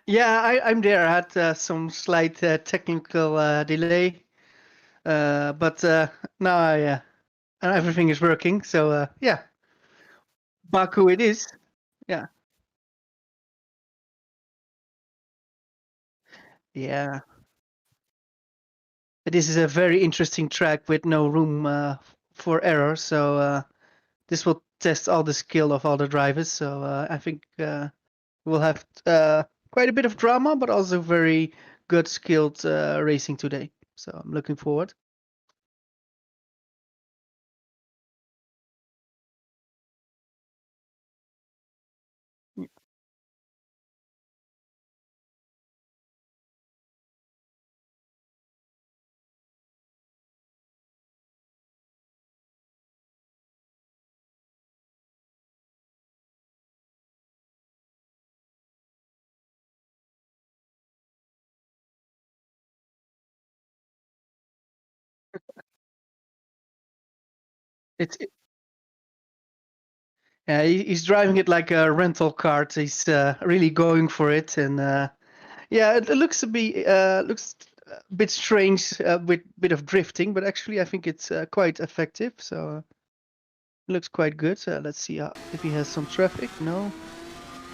Yeah, I'm there. I had some slight technical delay, but now everything is working. So yeah, Baku it is. Yeah, yeah. This is a very interesting track with no room for error. So this will test all the skill of all the drivers. So I think we'll have quite a bit of drama, but also very good skilled racing today. So I'm looking forward. It's he's driving it like a rental car. He's really going for it, and yeah, it looks looks a bit strange with bit of drifting, but actually I think it's quite effective. So it looks quite good. Let's see if he has some traffic. No,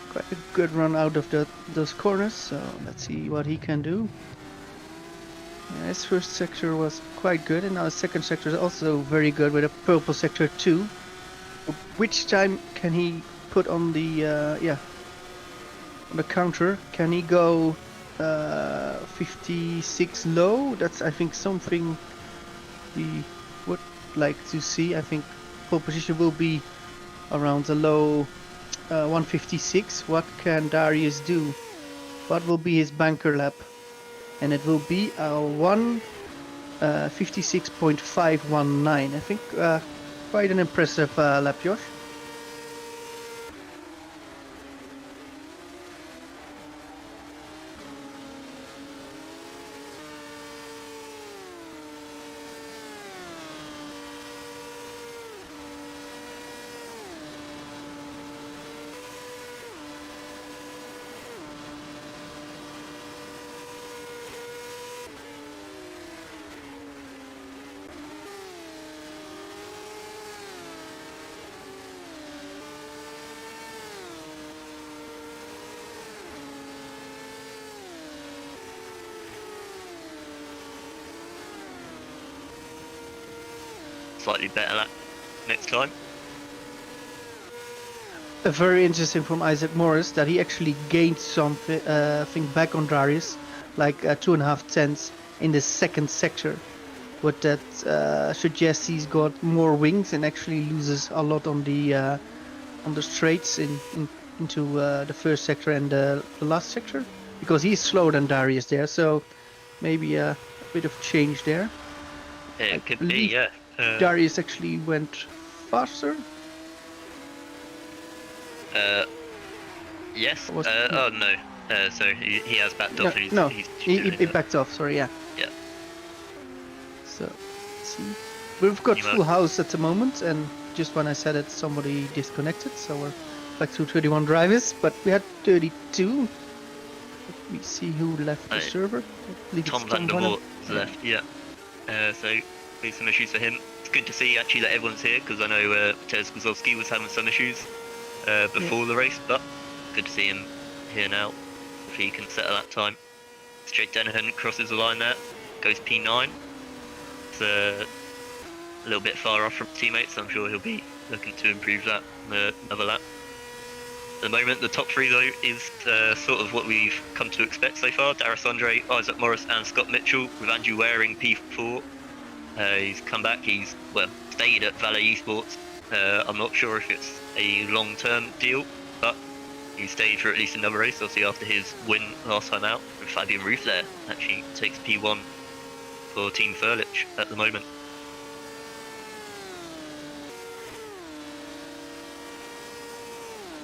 quite a good run out of those corners. So let's see what he can do. Yeah, his first sector was quite good, and now his second sector is also very good with a purple sector 2. Which time can he put on the on the counter? Can he go 56 low? That's, I think, something we would like to see. I think pole position will be around the low 156. What can Darius do? What will be his banker lap? And it will be a 156.519. I think quite an impressive lap, Josh. Slightly better lap next time. Very interesting from Isaac Morris that he actually gained something back on Darius, like 2.5 tenths in the second sector. What that suggests he's got more wings and actually loses a lot on the straights into the first sector and the last sector, because he's slower than Darius there. So maybe a bit of change there. It could be, yeah. Darius actually went faster. Yes. Oh no. So he has backed off. No, he backed off. Sorry, yeah. Yeah. So let's see. We've got full house at the moment, and just when I said it, somebody disconnected. So we're back to 31 drivers, but we had 32. Let me see who left the server. Tom Vandervoort is left. Yeah. So there's some issues for him. It's good to see actually that everyone's here, because I know Tez Kozlowski was having some issues before the race, but good to see him here now. If he can settle that time. Straight Denihan crosses the line there, goes P9. It's a little bit far off from teammates, so I'm sure he'll be looking to improve that another lap. At the moment, the top three though is sort of what we've come to expect so far. Darius Andre, Isaac Morris and Scott Mitchell, with Andrew Waring P4. He's come back, he's stayed at Valet Esports. I'm not sure if it's a long-term deal, but he stayed for at least another race, obviously after his win last time out. And Fabian Ruth there actually takes P1 for Team Frelik at the moment.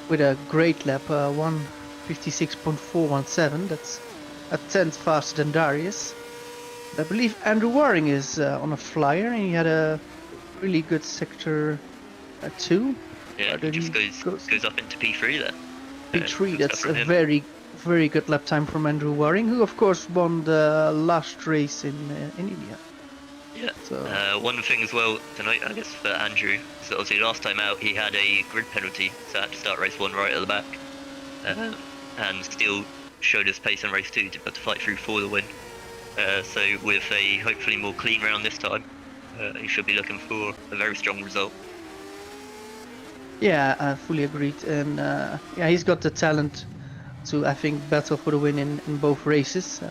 With a great lap, 156.417. That's a tenth faster than Darius. I believe Andrew Waring is on a flyer, and he had a really good sector 2. Yeah, he just goes up into P3 there. P3, that's a very, very good lap time from Andrew Waring, who of course won the last race in India. Yeah, so one thing as well tonight, I guess, for Andrew, so obviously last time out he had a grid penalty, so had to start race 1 right at the back, and still showed his pace in race 2, to have to fight through for the win. So with a hopefully more clean round this time, he should be looking for a very strong result. Yeah, I fully agreed, and yeah, he's got the talent to, I think, battle for the win in both races.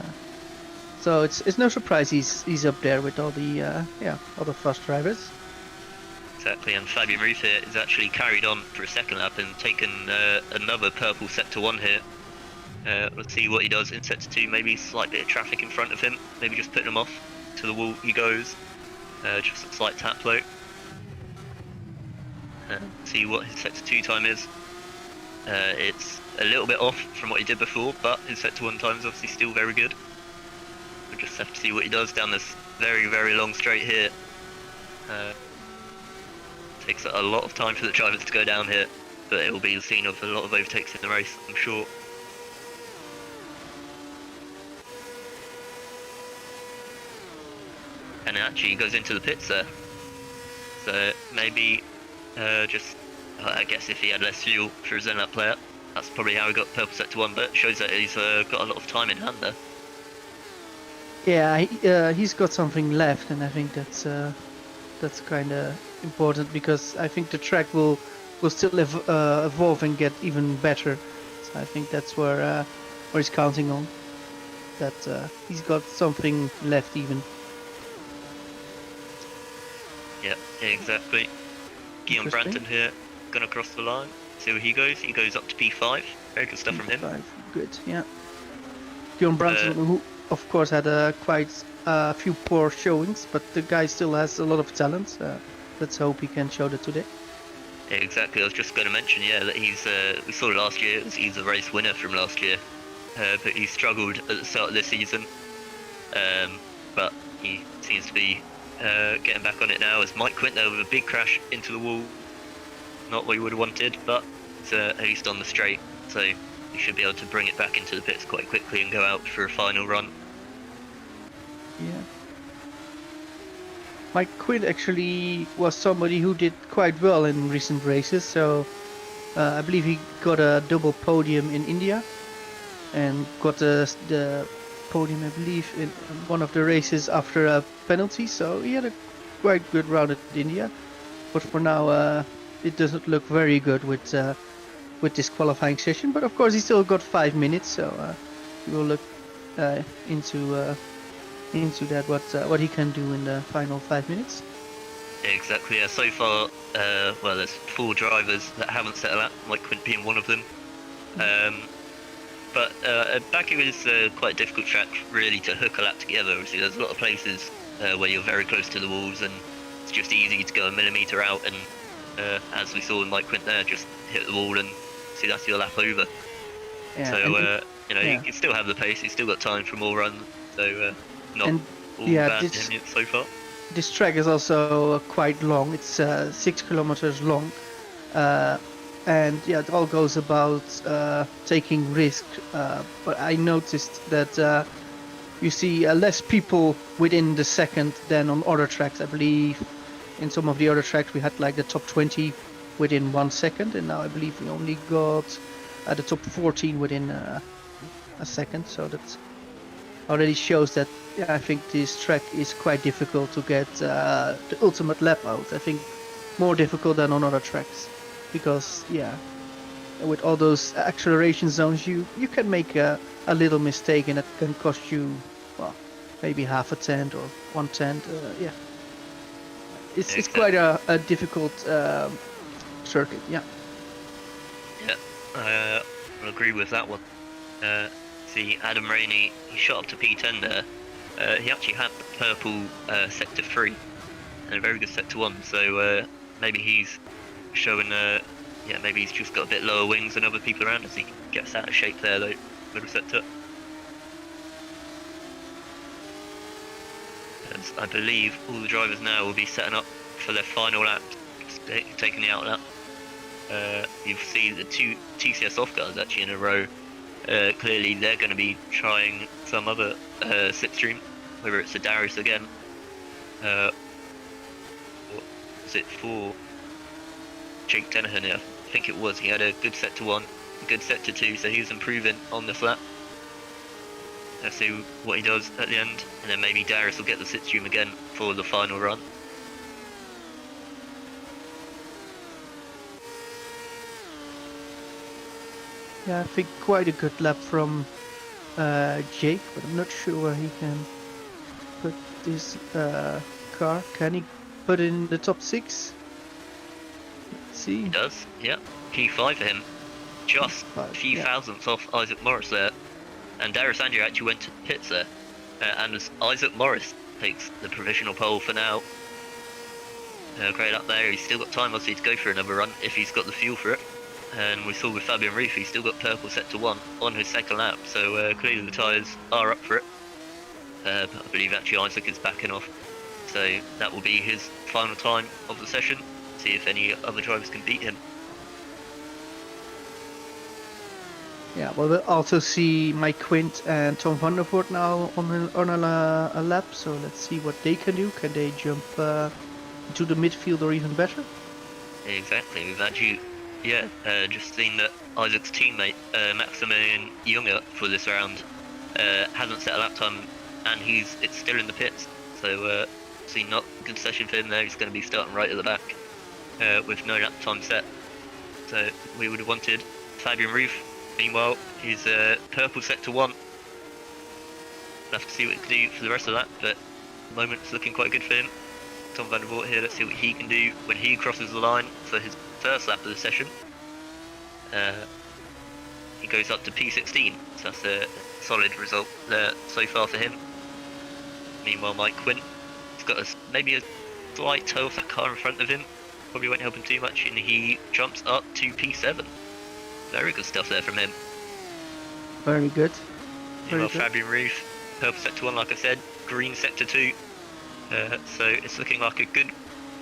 So it's no surprise he's up there with all the other fast drivers. Exactly, and Fabian Ruth here is actually carried on for a second lap and taken another purple sector 1 here. Let's see what he does in sector 2. Maybe a slight bit of traffic in front of him, maybe just putting him off to the wall he goes. Just a slight tap low. See what his sector 2 time is. It's a little bit off from what he did before, but his sector 1 time is obviously still very good. We'll just have to see what he does down this very, very long straight here. Takes a lot of time for the drivers to go down here, but it will be the scene of a lot of overtakes in the race, I'm sure. And it actually goes into the pits there. So maybe just, I guess if he had less fuel for his lap player, that's probably how he got purple sector 1, but it shows that he's got a lot of time in hand there. Yeah, he's got something left, and I think that's kind of important because I think the track will still evolve and get even better. So I think that's where he's counting on. That he's got something left even. Yeah, exactly. Guillaume Branton here, gonna cross the line. See where he goes. He goes up to P5. Very good stuff from him. P5, good, yeah. Guillaume Branton, who of course had quite a few poor showings, but the guy still has a lot of talent. Let's hope he can show that today. Yeah, exactly. I was just going to mention, yeah, that he's. We saw last year. He's a race winner from last year, but he struggled at the start of this season. But he seems to be getting back on it now. As Mike Quint there with a big crash into the wall. Not what he would have wanted, but it's at least on the straight, so he should be able to bring it back into the pits quite quickly and go out for a final run. Yeah. Mike Quinn actually was somebody who did quite well in recent races, so I believe he got a double podium in India and got the podium, I believe, in one of the races after a penalty, so he had a quite good round at India. But for now, it doesn't look very good with this qualifying session. But of course, he still got 5 minutes, so we will look into that what he can do in the final 5 minutes. Exactly. Yeah. So far, well, there's 4 drivers that haven't set a lap, Mike Quint being one of them. But Baku is quite a difficult track, really, to hook a lap together. Obviously, there's a lot of places where you're very close to the walls, and it's just easy to go a millimetre out. And as we saw with Mike Quint there, just hit the wall and see that's your lap over. Yeah, so you know, yeah, you still have the pace. He's still got time for more runs. So not all bad in it so far. This track is also quite long. It's 6 kilometers long. And yeah, it all goes about taking risk. But I noticed that you see less people within the second than on other tracks. I believe in some of the other tracks we had like the top 20 within 1 second, and now I believe we only got the top 14 within a second. So that already shows that I think this track is quite difficult to get the ultimate lap out. I think more difficult than on other tracks. Because yeah, with all those acceleration zones, you can make a little mistake and it can cost you, well, maybe half a tenth or 1/10. Yeah, it's quite a difficult circuit. Yeah. Yeah, I will agree with that one. See, Adam Rainey, he shot up to P10 there. He actually had the purple sector 3 and a very good sector 1. So maybe he's showing yeah, maybe he's just got a bit lower wings than other people around as he gets out of shape there though, middle sector. As I believe all the drivers now will be setting up for their final lap, taking the out lap. You'll see the 2 TCS off guys actually in a row. Clearly they're going to be trying some other slipstream, whether it's a Darius again, or is it for Jake Dennehan? I think it was. He had a good sector 1, a good sector 2, so he was improving on this lap. Let's see what he does at the end, and then maybe Darius will get the slipstream again for the final run. Yeah, I think quite a good lap from Jake, but I'm not sure where he can put this car. Can he put it in the top 6? Let's see. He does, yeah. P5 for him. Just a few thousandths off Isaac Morris there. And Darius Andrew actually went to pits there. And as Isaac Morris takes the provisional pole for now. Great up there. He's still got time obviously to go for another run if he's got the fuel for it. And we saw with Fabian Reef, he's still got purple sector 1 on his second lap, so clearly the tyres are up for it. But I believe actually Isaac is backing off, so that will be his final time of the session. See if any other drivers can beat him. Yeah, well, we'll also see Mike Quint and Tom van der Voort now on a lap, so let's see what they can do. Can they jump into the midfield or even better? Exactly, we've actually just seen that Isaac's teammate, Maximilian Junger, for this round, hasn't set a lap time and it's still in the pits. So see, not a good session for him there. He's going to be starting right at the back with no lap time set. So we would have wanted Fabian Roof. Meanwhile, he's purple sector 1. We'll have to see what he can do for the rest of that, but at the moment it's looking quite good for him. Tom van der Voort here, let's see what he can do when he crosses the line for his first lap of the session. He goes up to P16, so that's a solid result there so far for him. Meanwhile, Mike Quint, he's got maybe a slight toe off that car in front of him. Probably won't help him too much, and he jumps up to P7. Very good stuff there from him. Very good. Meanwhile, Fabian Roof, purple sector 1, like I said, green sector 2. So it's looking like a good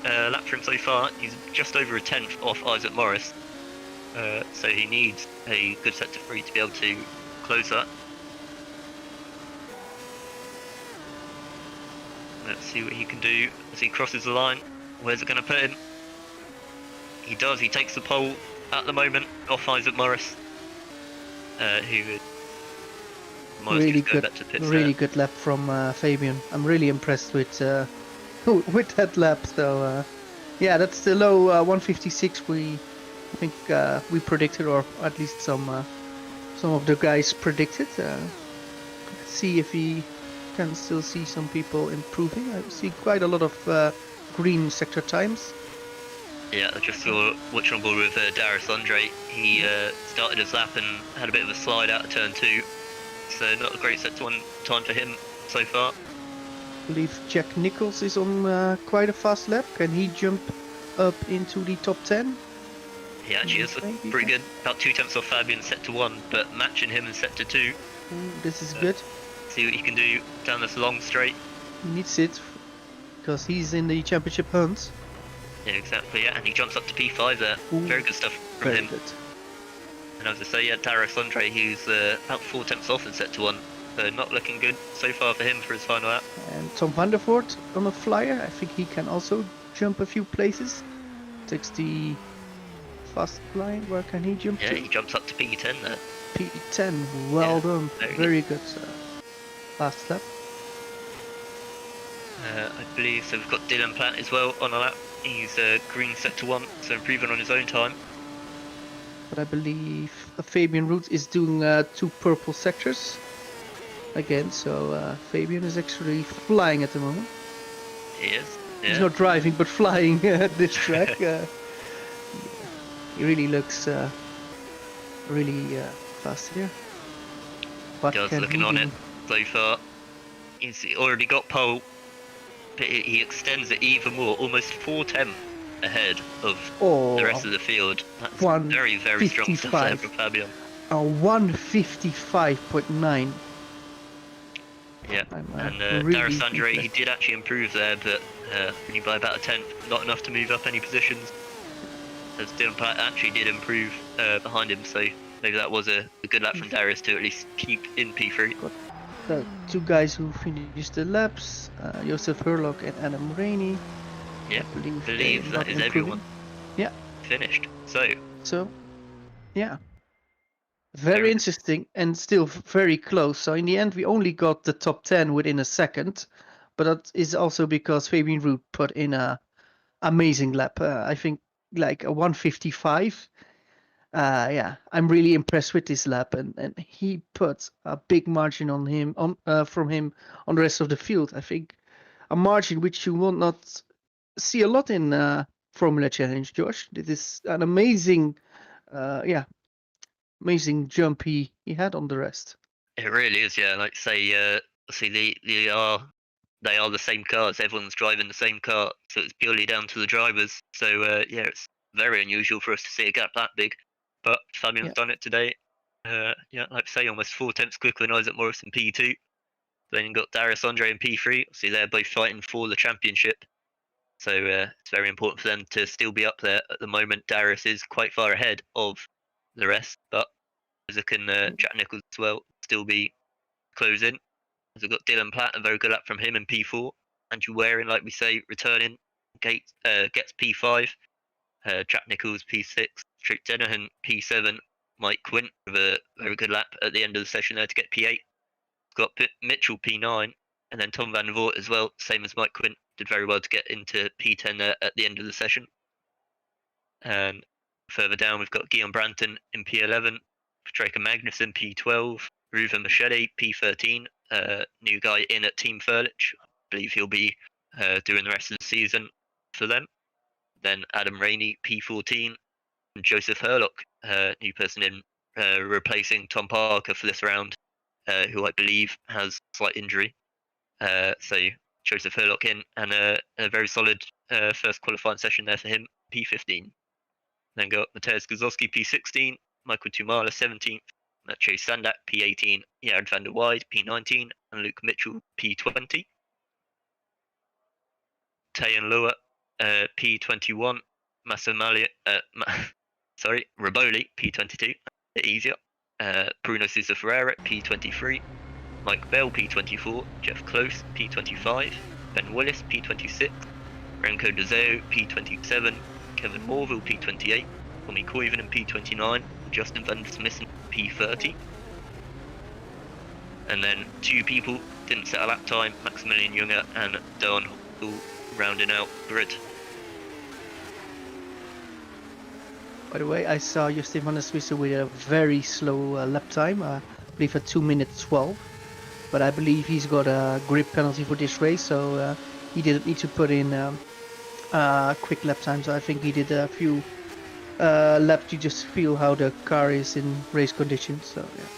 lap for him so far. He's just over a 10th off Isaac Morris. So he needs a good sector 3 to be able to close that. Let's see what he can do as he crosses the line. Where's it going to put him? He does. He takes the pole at the moment off Isaac Morris. Really good lap from Fabian. I'm really impressed with that lap. So yeah, that's the low 156 I think we predicted, or at least some of the guys predicted. Let's see if we can still see some people improving. I see quite a lot of green sector times. Yeah, I just saw watching on board with Darius Andre. He started his lap and had a bit of a slide out of turn 2. So not a great sector 1 time for him so far. I believe Jack Nichols is on quite a fast lap. Can he jump up into the top 10? He actually is pretty good. About 2 tenths off Fabian sector 1, but matching him in sector 2. Ooh, this is good. See what he can do down this long straight. He needs it because he's in the championship hunt. Yeah, exactly. Yeah, and he jumps up to P5 there. Ooh, very good stuff from him. Good. And as I say, yeah, Darius Andre, he's about 4 tenths off in sector 1. So not looking good so far for him for his final lap. And Tom van der Voort on a flyer. I think he can also jump a few places. Takes the fast line. Where can he jump to? Yeah, he jumps up to P10 there. P10. Well done. Very good. Last lap. I believe so. We've got Dylan Platt as well on a lap. He's green sector 1, so improving on his own time. But I believe Fabian Root is doing 2 purple sectors again, so Fabian is actually flying at the moment. He is. Yeah. He's not driving, but flying at this track. He really looks really fast here. What Just can looking he on do? it so far. He's already got pole, but he extends it even more, almost 4 tenths ahead of the rest of the field. That's very, very strong stuff there from Fabian. A 155.9. Yeah, and really Darius Andre, he did actually improve there, but only by about a 10th, not enough to move up any positions. As Dylan Platt actually did improve behind him, so maybe that was a good lap from Darius to at least keep in P3. Got the 2 guys who finished the laps, Joseph Hurlock and Adam Rainey. Yeah, I believe that is everyone. Yeah, finished. So yeah, very interesting and still very close. So in the end, we only got the top 10 within a second, but that is also because Fabian Root put in a amazing lap. I think like a 155. Yeah, I'm really impressed with this lap, and he put a big margin on him from him on the rest of the field. I think a margin which you will not see a lot in Formula Challenge, Josh. This is an amazing, amazing jump he had on the rest. It really is, yeah. Like say, see, they are the same cars. Everyone's driving the same car, so it's purely down to the drivers. So yeah, it's very unusual for us to see a gap that big. But Fabian's done it today. Yeah, like I say, almost 4 tenths quicker than Isaac Morris in P2. Then you've got Darius Andre in P3. See, they're both fighting for the championship. So it's very important for them to still be up there. At the moment, Darius is quite far ahead of the rest, but Isaac and Jack Nichols as well still be closing. As we've got Dylan Platt, a very good lap from him in P4. Andrew Waring, like we say, returning, gets P5. Jack Nichols P6. Trick Dennehan P7. Mike Quint with a very good lap at the end of the session there to get P8. Got Mitchell P9. And then Tom van der Voort as well, same as Mike Quint, did very well to get into P10 at the end of the session. And further down, we've got Guillaume Branton in P11, Draken Magnussen P12, Ruven Machete P13, new guy in at Team Frelik. I believe he'll be doing the rest of the season for them. Then Adam Rainey P14, and Joseph Herlock, new person in, replacing Tom Parker for this round, who I believe has slight injury. So Joseph Herlock in, and a very solid first qualifying session there for him, P15. Then got Mateusz Guzowski P16, Michael Tumala 17th, Mathieu Sandak P18, Jared van der Weide P19, and Luke Mitchell P20. Tayan Lua P21, Raboli P22, easier. Bruno Sousa Ferreira P23, Mike Bell P24, Jeff Close P25, Ben Willis P26, Renko Dezeo P27, Kevin Morville P28, Tommy Koivunen P29, Justin Van der Smissen P30. And then two people didn't set a lap time, Maximilian Junger and Don Hall rounding out grid. By the way, I saw Justin Van der Smissen with a very slow lap time, I believe at 2 minutes 12. But I believe he's got a grip penalty for this race, so he didn't need to put in quick lap time. So I think he did a few laps to just feel how the car is in race conditions. So yeah,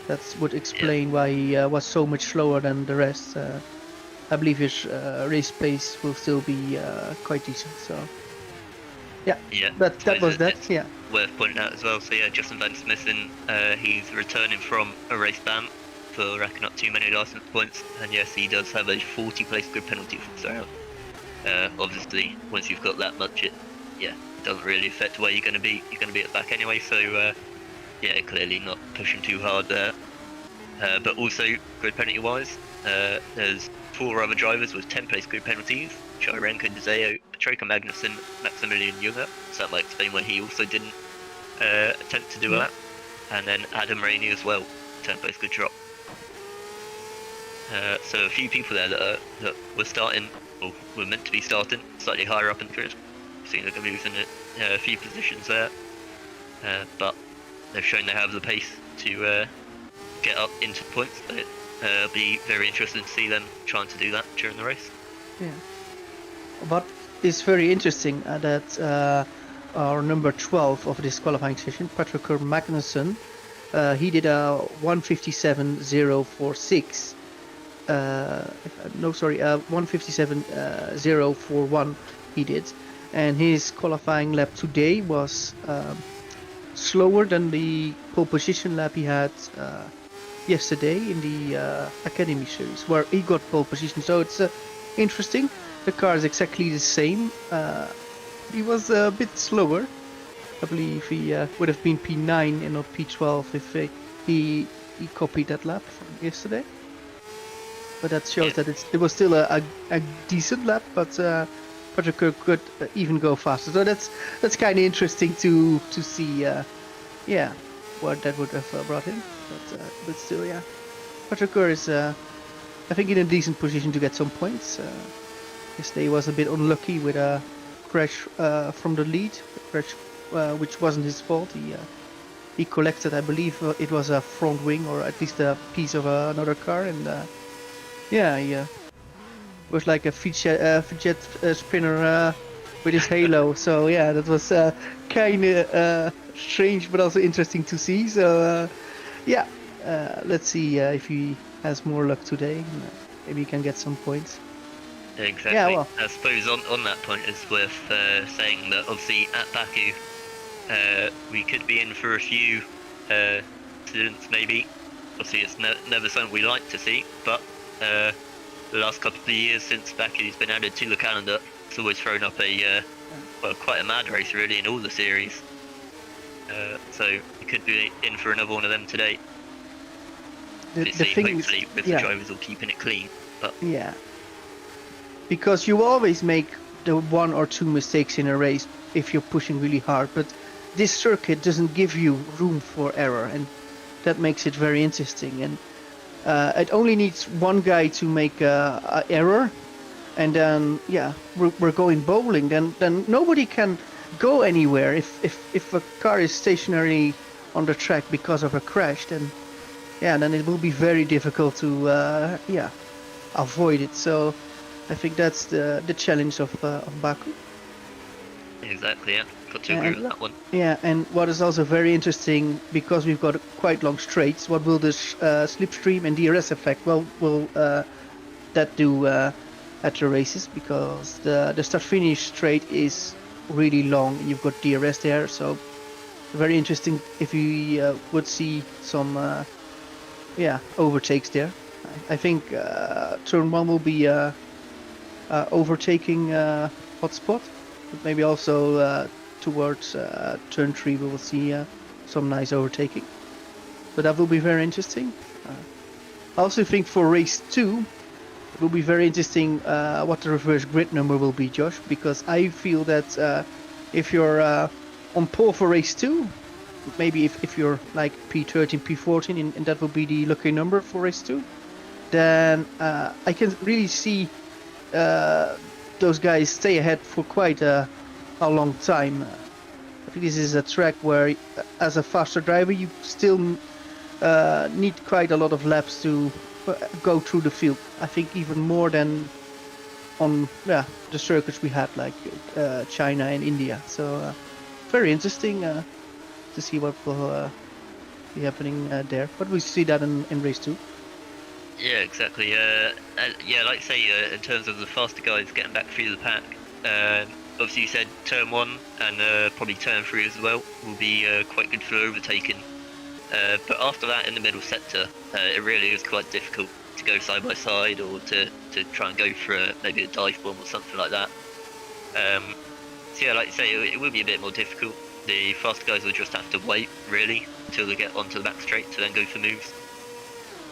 that would explain why he was so much slower than the rest. I believe his race pace will still be quite decent. So yeah, that was that. Yeah, worth pointing out as well. So yeah, Justin Van der Smissen, he's returning from a race ban for racking up too many license points, and yes, he does have a 40 place grid penalty for this round. Obviously, once you've got that much, it doesn't really affect where you're going to be. You're going to be at the back anyway, so yeah, clearly not pushing too hard there. But also, grid penalty wise, there's 4 other drivers with 10 place grid penalties: Renko Dezeo, Petroka Magnussen, Maximilian Junger. So that might explain why he also didn't attempt to do a lap. And then Adam Rainey as well, 10 place grid drop. So a few people there that were starting, or were meant to be starting, slightly higher up in the grid. Seeing they're going to be losing a few positions there, but they've shown they have the pace to get up into the points. It'll be very interesting to see them trying to do that during the race. Yeah. What is very interesting that our number 12 of this qualifying session, Patrick Magnussen, he did a 1:57.046. 1:57.041 he did, and his qualifying lap today was slower than the pole position lap he had yesterday in the Academy series, where he got pole position. So it's interesting. The car is exactly the same. He was a bit slower. I believe he would have been P9 and not P12 if he copied that lap from yesterday. But that shows that it was still a decent lap, but Patrick could even go faster. So that's kind of interesting to see, what that would have brought him. But still, yeah, Patrick is I think in a decent position to get some points. Yesterday he was a bit unlucky with a crash from the lead, which wasn't his fault. He collected, I believe, it was a front wing or at least a piece of another car, and he was like a fidget spinner with his halo. So yeah, that was kind of strange, but also interesting to see. So let's see if he has more luck today. Maybe he can get some points. Exactly. Yeah, well, I suppose on that point, it's worth saying that obviously at Baku, we could be in for a few incidents maybe. Obviously, it's never something we like to see, but the last couple of years since Baku's been added to the calendar, it's always thrown up quite a mad race really in all the series. So we could be in for another one of them today. The thing hopefully is, with the drivers all keeping it clean. But yeah, because you always make the 1 or 2 mistakes in a race if you're pushing really hard, but this circuit doesn't give you room for error, and that makes it very interesting. And it only needs one guy to make a error, and then we're going bowling. Then nobody can go anywhere if a car is stationary on the track because of a crash. Then it will be very difficult to avoid it. So I think that's the challenge of Baku. Exactly, yeah. Got to agree with that one. Yeah, and what is also very interesting, because we've got quite long straights, what will this slipstream and DRS effect will that do at the races? Because the start-finish straight is really long. You've got DRS there, so very interesting if we would see some overtakes there. I think turn 1 will be overtaking hotspot, but maybe also towards turn 3 we will see some nice overtaking. But that will be very interesting. I also think for race 2 it will be very interesting what the reverse grid number will be, Josh, because I feel that if you're on pole for race 2, maybe if you're like P13, P14, and that will be the lucky number for race 2, then I can really see those guys stay ahead for quite a long time. I think this is a track where, as a faster driver, you still need quite a lot of laps to go through the field. I think even more than on the circuits we had, like China and India. So very interesting to see what will be happening there. But we see that in race 2. Yeah, exactly. Like I say, in terms of the faster guys getting back through the pack, obviously you said turn 1 and probably turn 3 as well will be quite good for overtaking. But after that, in the middle sector, it really is quite difficult to go side by side or to try and go for maybe a dive bomb or something like that. So yeah, like you say, it will be a bit more difficult. The faster guys will just have to wait, really, until they get onto the back straight to then go for moves.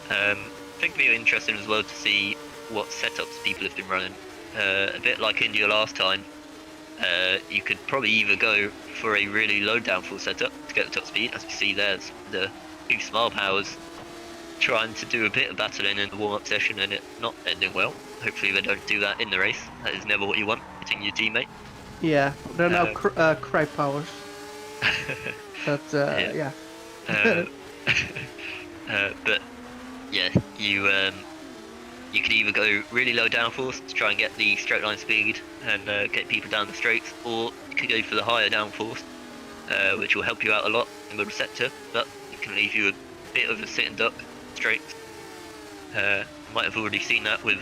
I think it'll be interesting as well to see what setups people have been running. A bit like India last time, you could probably either go for a really low downforce setup to get the top speed, as you see there's the boost mile powers trying to do a bit of battling in the warm-up session and it not ending well. Hopefully they don't do that in the race. That is never what you want, hitting your teammate. Yeah, they're now cry powers. But yeah. But yeah, you could either go really low downforce to try and get the straight line speed and get people down the straights, or you could go for the higher downforce, which will help you out a lot in the middle sector, but it can leave you a bit of a sit and duck straight. Might have already seen that with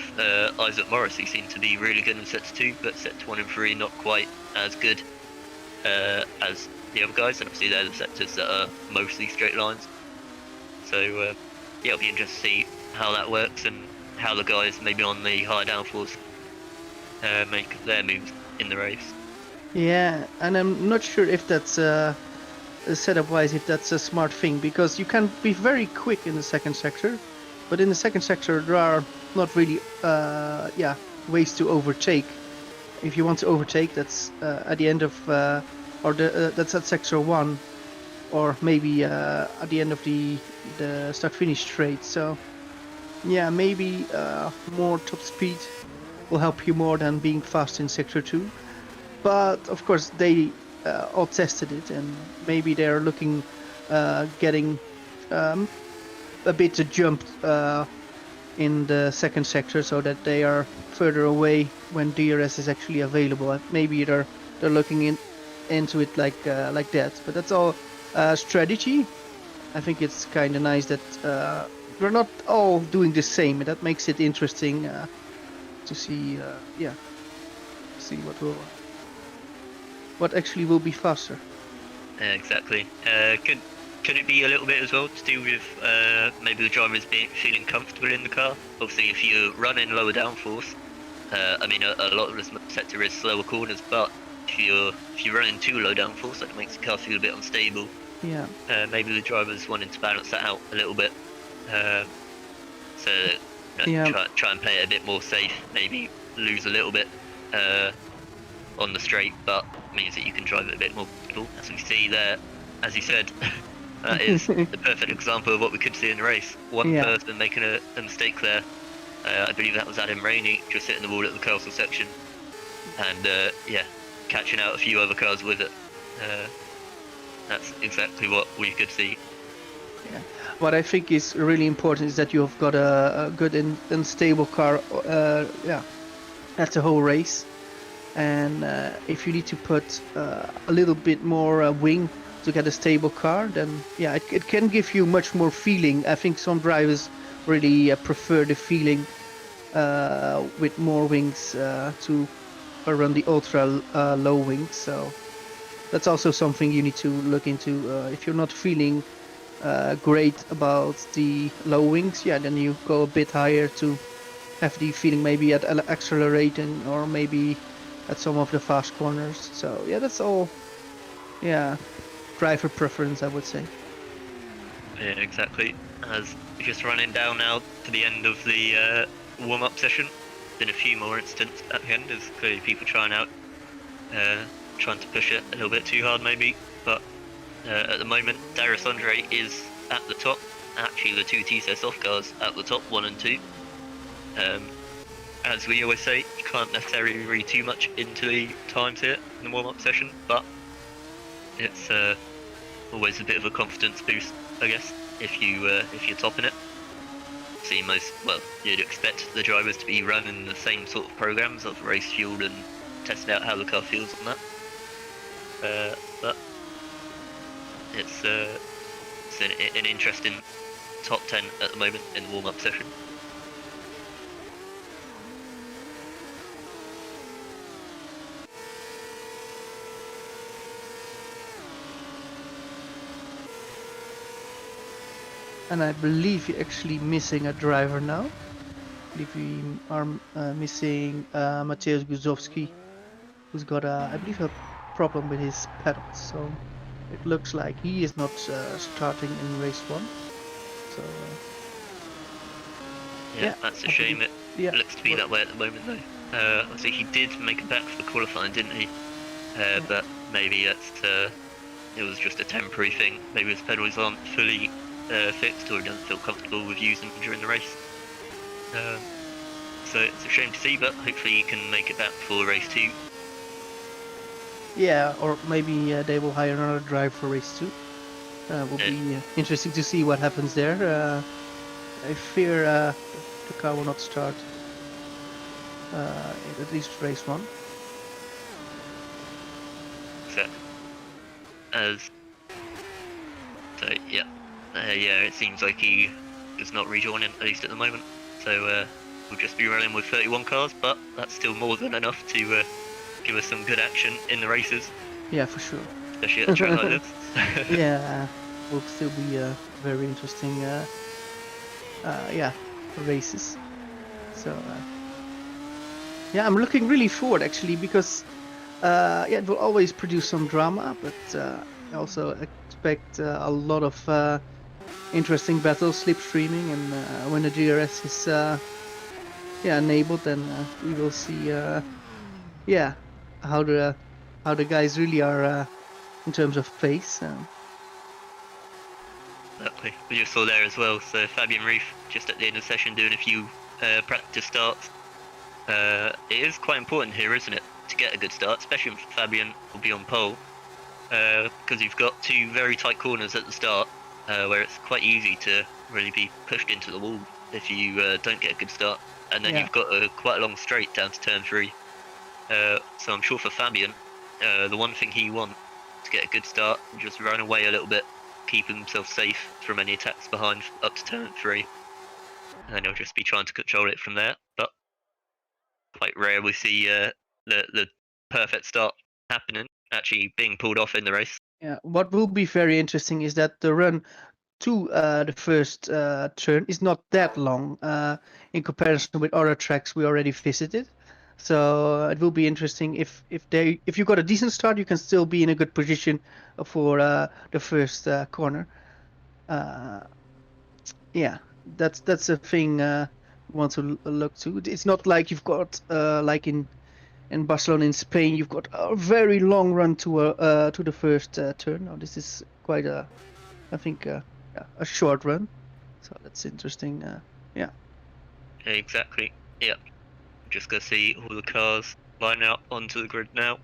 Isaac Morris, who seemed to be really good in sets 2, but sets 1 and 3 not quite as good as the other guys, and obviously they're the sectors that are mostly straight lines. So yeah, it'll be interesting to see how that works and how the guys maybe on the higher downforce make their moves in the race. Yeah, and I'm not sure if that's setup wise, if that's a smart thing, because you can be very quick in the second sector, but in the second sector there are not really ways to overtake. If you want to overtake, that's at the end of that's at sector 1, or maybe at the end of the start-finish straight. So yeah, maybe more top speed will help you more than being fast in sector 2. But of course they all tested it, and maybe they're looking getting a bit jumped in the second sector, so that they are further away when DRS is actually available. Maybe they're looking into it like that. But that's all strategy. I think it's kind of nice that we're not all doing the same. That makes it interesting to see. See what actually will be faster. Exactly. Could it be a little bit as well to do with maybe the drivers feeling comfortable in the car? Obviously, if you run in lower downforce, I mean a lot of the sector is slower corners, but if you're running too low downforce, that makes the car feel a bit unstable. Yeah. Maybe the drivers wanting to balance that out a little bit. Try and play it a bit more safe. Maybe lose a little bit on the straight, but means that you can drive it a bit more comfortable. As we see there, as you said, That is the perfect example of what we could see in the race. One Yeah. person making a mistake there. I believe that was Adam Rainey, just hitting the wall at the castle section. And yeah, catching out a few other cars with it. That's exactly what we could see. Yeah. What I think is really important is that you have got a good and stable car. Yeah, that's the whole race. And if you need to put a little bit more wing to get a stable car, then yeah, it can give you much more feeling. I think some drivers really prefer the feeling with more wings to run the ultra low wings. So that's also something you need to look into. If you're not feeling great about the low wings, yeah, then you go a bit higher to have the feeling maybe at accelerating or maybe at some of the fast corners. So yeah, that's all. Yeah, driver preference, I would say. Yeah, exactly. As we're just running down now to the end of the warm-up session. Been a few more incidents at the end. There's clearly people trying to push it a little bit too hard maybe. But at the moment, Darius Andre is at the top. Actually, the two TSS off cars at the top, 1 and 2. As we always say, you can't necessarily read too much into the times here in the warm-up session, but it's always a bit of a confidence boost, I guess, if you're topping it. See, you'd expect the drivers to be running the same sort of programs of race fuel and testing out how the car feels on that. But it's an interesting top 10 at the moment in the warm-up session. And I believe you're actually missing a driver now. I believe we are missing Mateusz Guzowski, who's got I believe a problem with his pedals. So it looks like he is not starting in race 1. So yeah, that's a shame. Yeah, it looks to be that way at the moment though. I think he did make it back for the qualifying, didn't he? But maybe it was just a temporary thing. Maybe his pedals aren't fully fixed, or he doesn't feel comfortable with using them during the race. So it's a shame to see, but hopefully he can make it back for race 2. Yeah, or maybe they will hire another driver for race 2. Will be interesting to see what happens there. I fear the car will not start at least race 1. So yeah. Yeah, it seems like he is not rejoining, at least at the moment. So we'll just be running with 31 cars, but that's still more than enough to give us some good action in the races. Yeah, for sure. Especially at a track like this. Yeah, will still be very interesting. Yeah, races. So yeah, I'm looking really forward actually because yeah, it will always produce some drama, but I also expect a lot of interesting battles, slipstreaming, and when the DRS is yeah enabled, then we will see yeah how the guys really are in terms of pace. Exactly. We just saw there as well. So Fabian Reef just at the end of the session doing a few practice starts. It is quite important here, isn't it, to get a good start, especially if Fabian will be on pole, because you've got two very tight corners at the start. Where it's quite easy to really be pushed into the wall if you don't get a good start, and then you've got quite a long straight down to turn 3. So I'm sure for Fabian, the one thing he wants to get a good start, just run away a little bit, keep himself safe from any attacks behind up to turn 3, and then he'll just be trying to control it from there. But quite rare we see the perfect start happening, actually being pulled off in the race. Yeah, what will be very interesting is that the run to the first turn is not that long in comparison with other tracks we already visited. So it will be interesting if you got a decent start, you can still be in a good position for the first corner. Yeah, that's a thing we want to look to. It's not like you've got like in Barcelona in Spain, you've got a very long run to the first turn. No, this is quite a I think yeah, a short run. So that's interesting. Yeah. Exactly. Yep. Just go see all the cars lining up onto the grid now,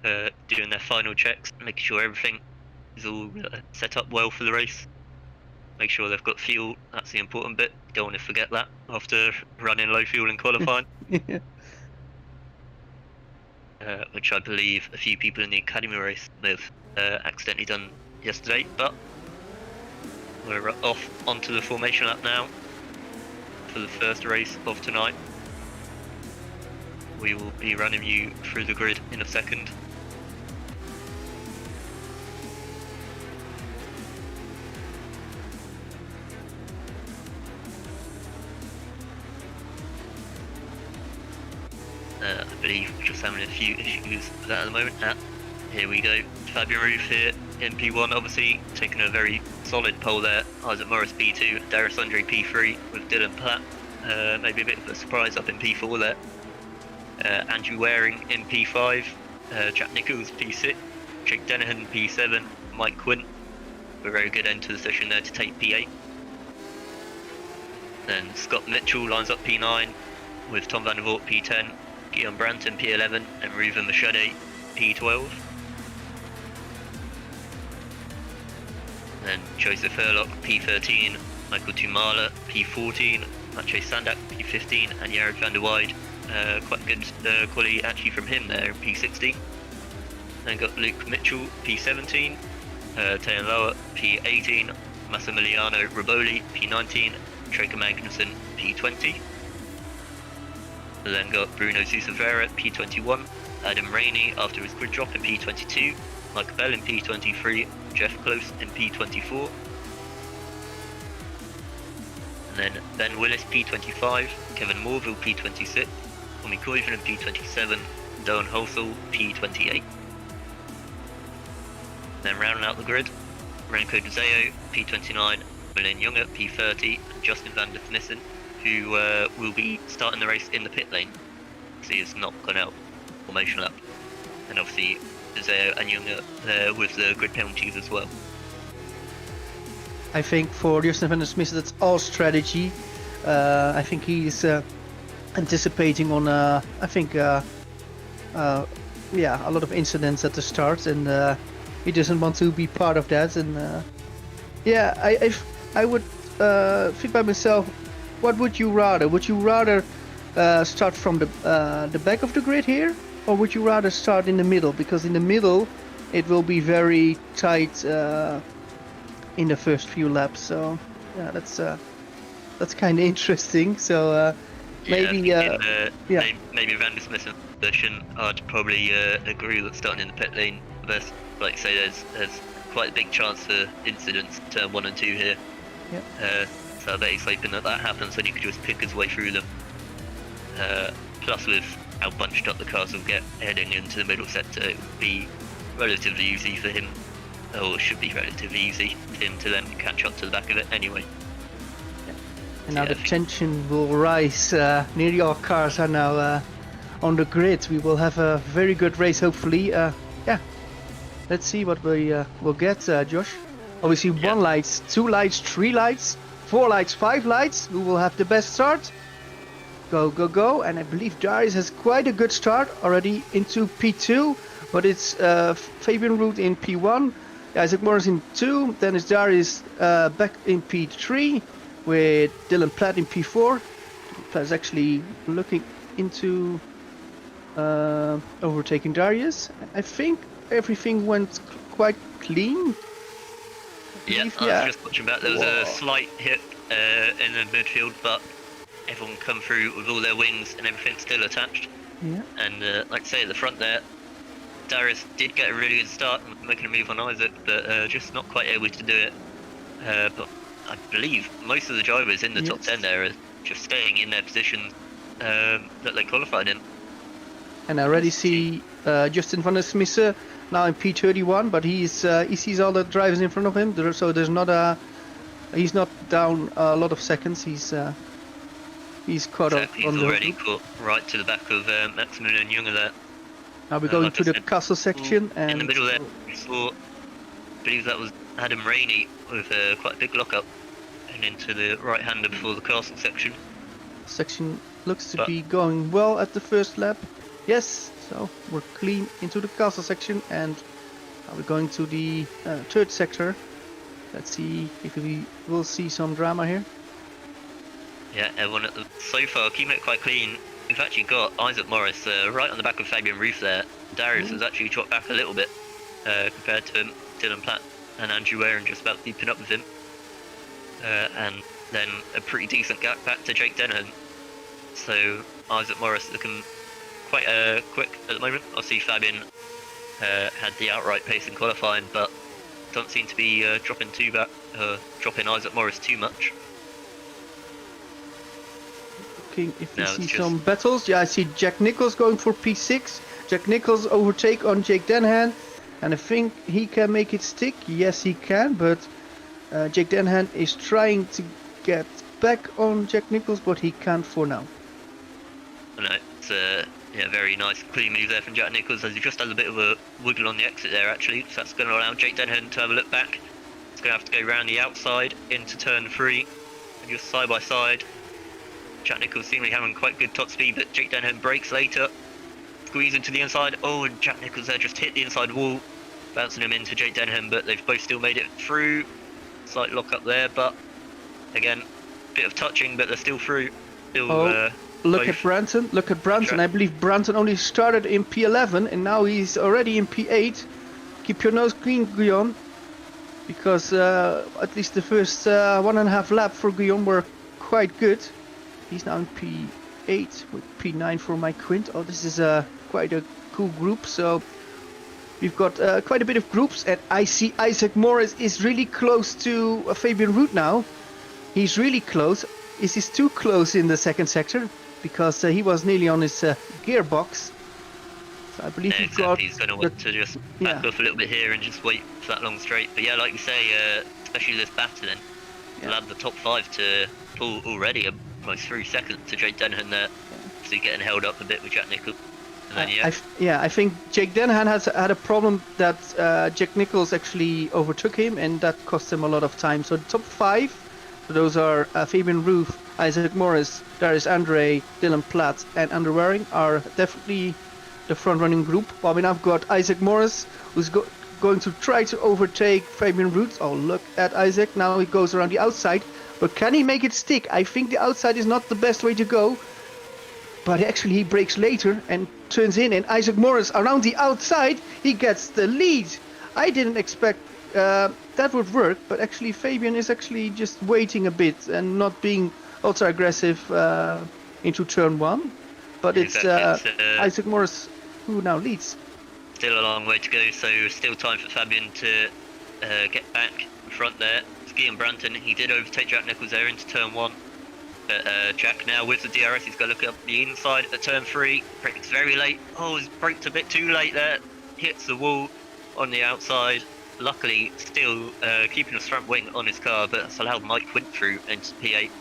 doing their final checks, making sure everything is all set up well for the race. Make sure they've got fuel. That's the important bit. Don't want to forget that after running low fuel in qualifying. Yeah. Which I believe a few people in the academy race may have accidentally done yesterday, but we're off onto the formation lap now for the first race of tonight. We will be running you through the grid in a second. I believe we're just having a few issues with that at the moment. Here we go. Fabian Roof here in P1, obviously taking a very solid pole there. Isaac Morris P2, Darius Andre P3 with Dylan Platt. Maybe a bit of a surprise up in P4 there. Andrew Waring in P5, Jack Nichols P6, Jake Dennehan P7, Mike Quint. A very good end to the session there to take P8. Then Scott Mitchell lines up P9 with Tom Van der Voort P10, Guillaume Branton P11 and Reuven Machete P12. Then Joseph Herlock P13, Michael Tumala P14, Maciej Sandak P15 and Jared van der Weide. Quite good quality actually from him there in P16. Then got Luke Mitchell P17, Tayan Lower P18, Massimiliano Riboli P19, Treka Magnussen P20. Then got Bruno Susavera P21, Adam Rainey after his grid drop in P22, Mike Bell in P23, Jeff Close in P24. And then Ben Willis P25, Kevin Morville P26, Tommy Koiven in P27, Doan Holsall P28. Then rounding out the grid, Renko Dzeo P29, Millen Junge P30, and Justin van der Knissen, who will be starting the race in the pit lane. So he has not gone out formation lap. And obviously Dzeo and Junge there with the grid penalties as well. I think for Justin van der Smith that's all strategy. I think he's anticipating on a lot of incidents at the start, and he doesn't want to be part of that. And I would think by myself, what would you rather? Would you rather start from the back of the grid here, or would you rather start in the middle? Because in the middle it will be very tight in the first few laps. So yeah, that's kind of interesting. So maybe maybe Van der Smith's position, I'd probably agree that starting in the pit lane best. Like I say, there's quite a big chance for incidents turn 1 and 2 here. Yep. So I bet he's hoping that happens, so he could just pick his way through them. Plus with how bunched up the cars will get heading into the middle sector, it would be relatively easy for him, or it should be relatively easy for him to then catch up to the back of it anyway. And now the tension will rise. Nearly all cars are now on the grid. We will have a very good race, hopefully. Let's see what we will get, Josh. Obviously, 1 light, 2 lights, 3 lights, 4 lights, 5 lights. Who will have the best start? Go, go, go. And I believe Darius has quite a good start already into P2. But it's Fabian Root in P1. Isaac Morris in 2. Then it's Darius back in P3. With Dylan Platt in P4. Platt is actually looking into overtaking Darius. I think everything went quite clean. I was just watching back. There was a slight hit in the midfield, but everyone come through with all their wings and everything still attached. Yeah. And like I say, at the front there, Darius did get a really good start, making a move on Isaac, but just not quite able to do it. But I believe most of the drivers in the top 10 there are just staying in their positions that they qualified in. And I already see Justin van der Smisse now in P31, but he sees all the drivers in front of him, so there's not he's not down a lot of seconds. He's caught up. He's already caught right to the back of Maximilian Junge there. Now we're going to the castle section, and in the middle there, we saw, I believe that was had him rainy with quite a big lockup and into the right-hander before the castle section. Section looks to be going well at the first lap. Yes, so we're clean into the castle section, and now we're going to the third sector. Let's see if we will see some drama here. Yeah, everyone so far keeping it quite clean. We've actually got Isaac Morris right on the back of Fabian Roof there. Darius has actually dropped back a little bit compared to him. Dylan Platt and Andrew Warren just about keeping up with him. And then a pretty decent gap back to Jake Denham. So Isaac Morris looking quite quick at the moment. Obviously Fabian had the outright pace in qualifying, but don't seem to be dropping Isaac Morris too much. Looking if we see some battles. Yeah, I see Jack Nichols going for P6. Jack Nichols overtake on Jake Denham, and I think he can make it stick. Yes, he can, but Jake Denham is trying to get back on Jack Nichols, but he can't for now. No, it's yeah, very nice clean move there from Jack Nichols, as he just has a bit of a wiggle on the exit there actually, so that's going to allow Jake Denham to have a look back. It's going to have to go around the outside into turn 3 and just side by side. Jack Nichols seemingly having quite good top speed, but Jake Denham brakes later, squeeze into the inside. Oh, and Jack Nichols there just hit the inside wall, bouncing him into Jake Denham, but they've both still made it through. Slight lock up there, but again, bit of touching, but they're still through. Still, look at Branton. Look at Branton. I believe Branton only started in P11 and now he's already in P8. Keep your nose clean, Guillaume, because at least the first 1.5 lap for Guillaume were quite good. He's now in P8 with P9 for Mike Quint. Oh, this is quite a cool group. So we've got quite a bit of groups, and I see Isaac Morris is really close to Fabian Root now. He's really close. Is he too close in the second sector? Because he was nearly on his gearbox. So I believe he's going to want to just back off a little bit here and just wait for that long straight. But yeah, like you say, especially this battle then, allowed the top 5 to pull already almost 3 seconds to Jake Denham there. So you're getting held up a bit with Jack Nichols. And then, I think Jake Denham has had a problem that Jack Nichols actually overtook him, and that cost him a lot of time. So the top 5. Those are Fabian Roof, Isaac Morris, Darius Andre, Dylan Platt, and Andrew Waring are definitely the front-running group. While we now got Isaac Morris, who's going to try to overtake Fabian Roots. Oh, look at Isaac. Now he goes around the outside. But can he make it stick? I think the outside is not the best way to go. But actually he brakes later and turns in. And Isaac Morris around the outside, he gets the lead. I didn't expect that would work, but actually Fabian is actually just waiting a bit and not being ultra aggressive into turn 1. But it's Isaac Morris who now leads. Still a long way to go, so still time for Fabian to get back in front there. Ski and Branton, he did overtake Jack Nichols there into turn 1. But Jack now with the DRS, he's got to look up the inside at turn 3. Brakes very late. Oh, he's braked a bit too late there. Hits the wall on the outside. Luckily, still keeping a front wing on his car, but that's allowed Mike Quint through into P8.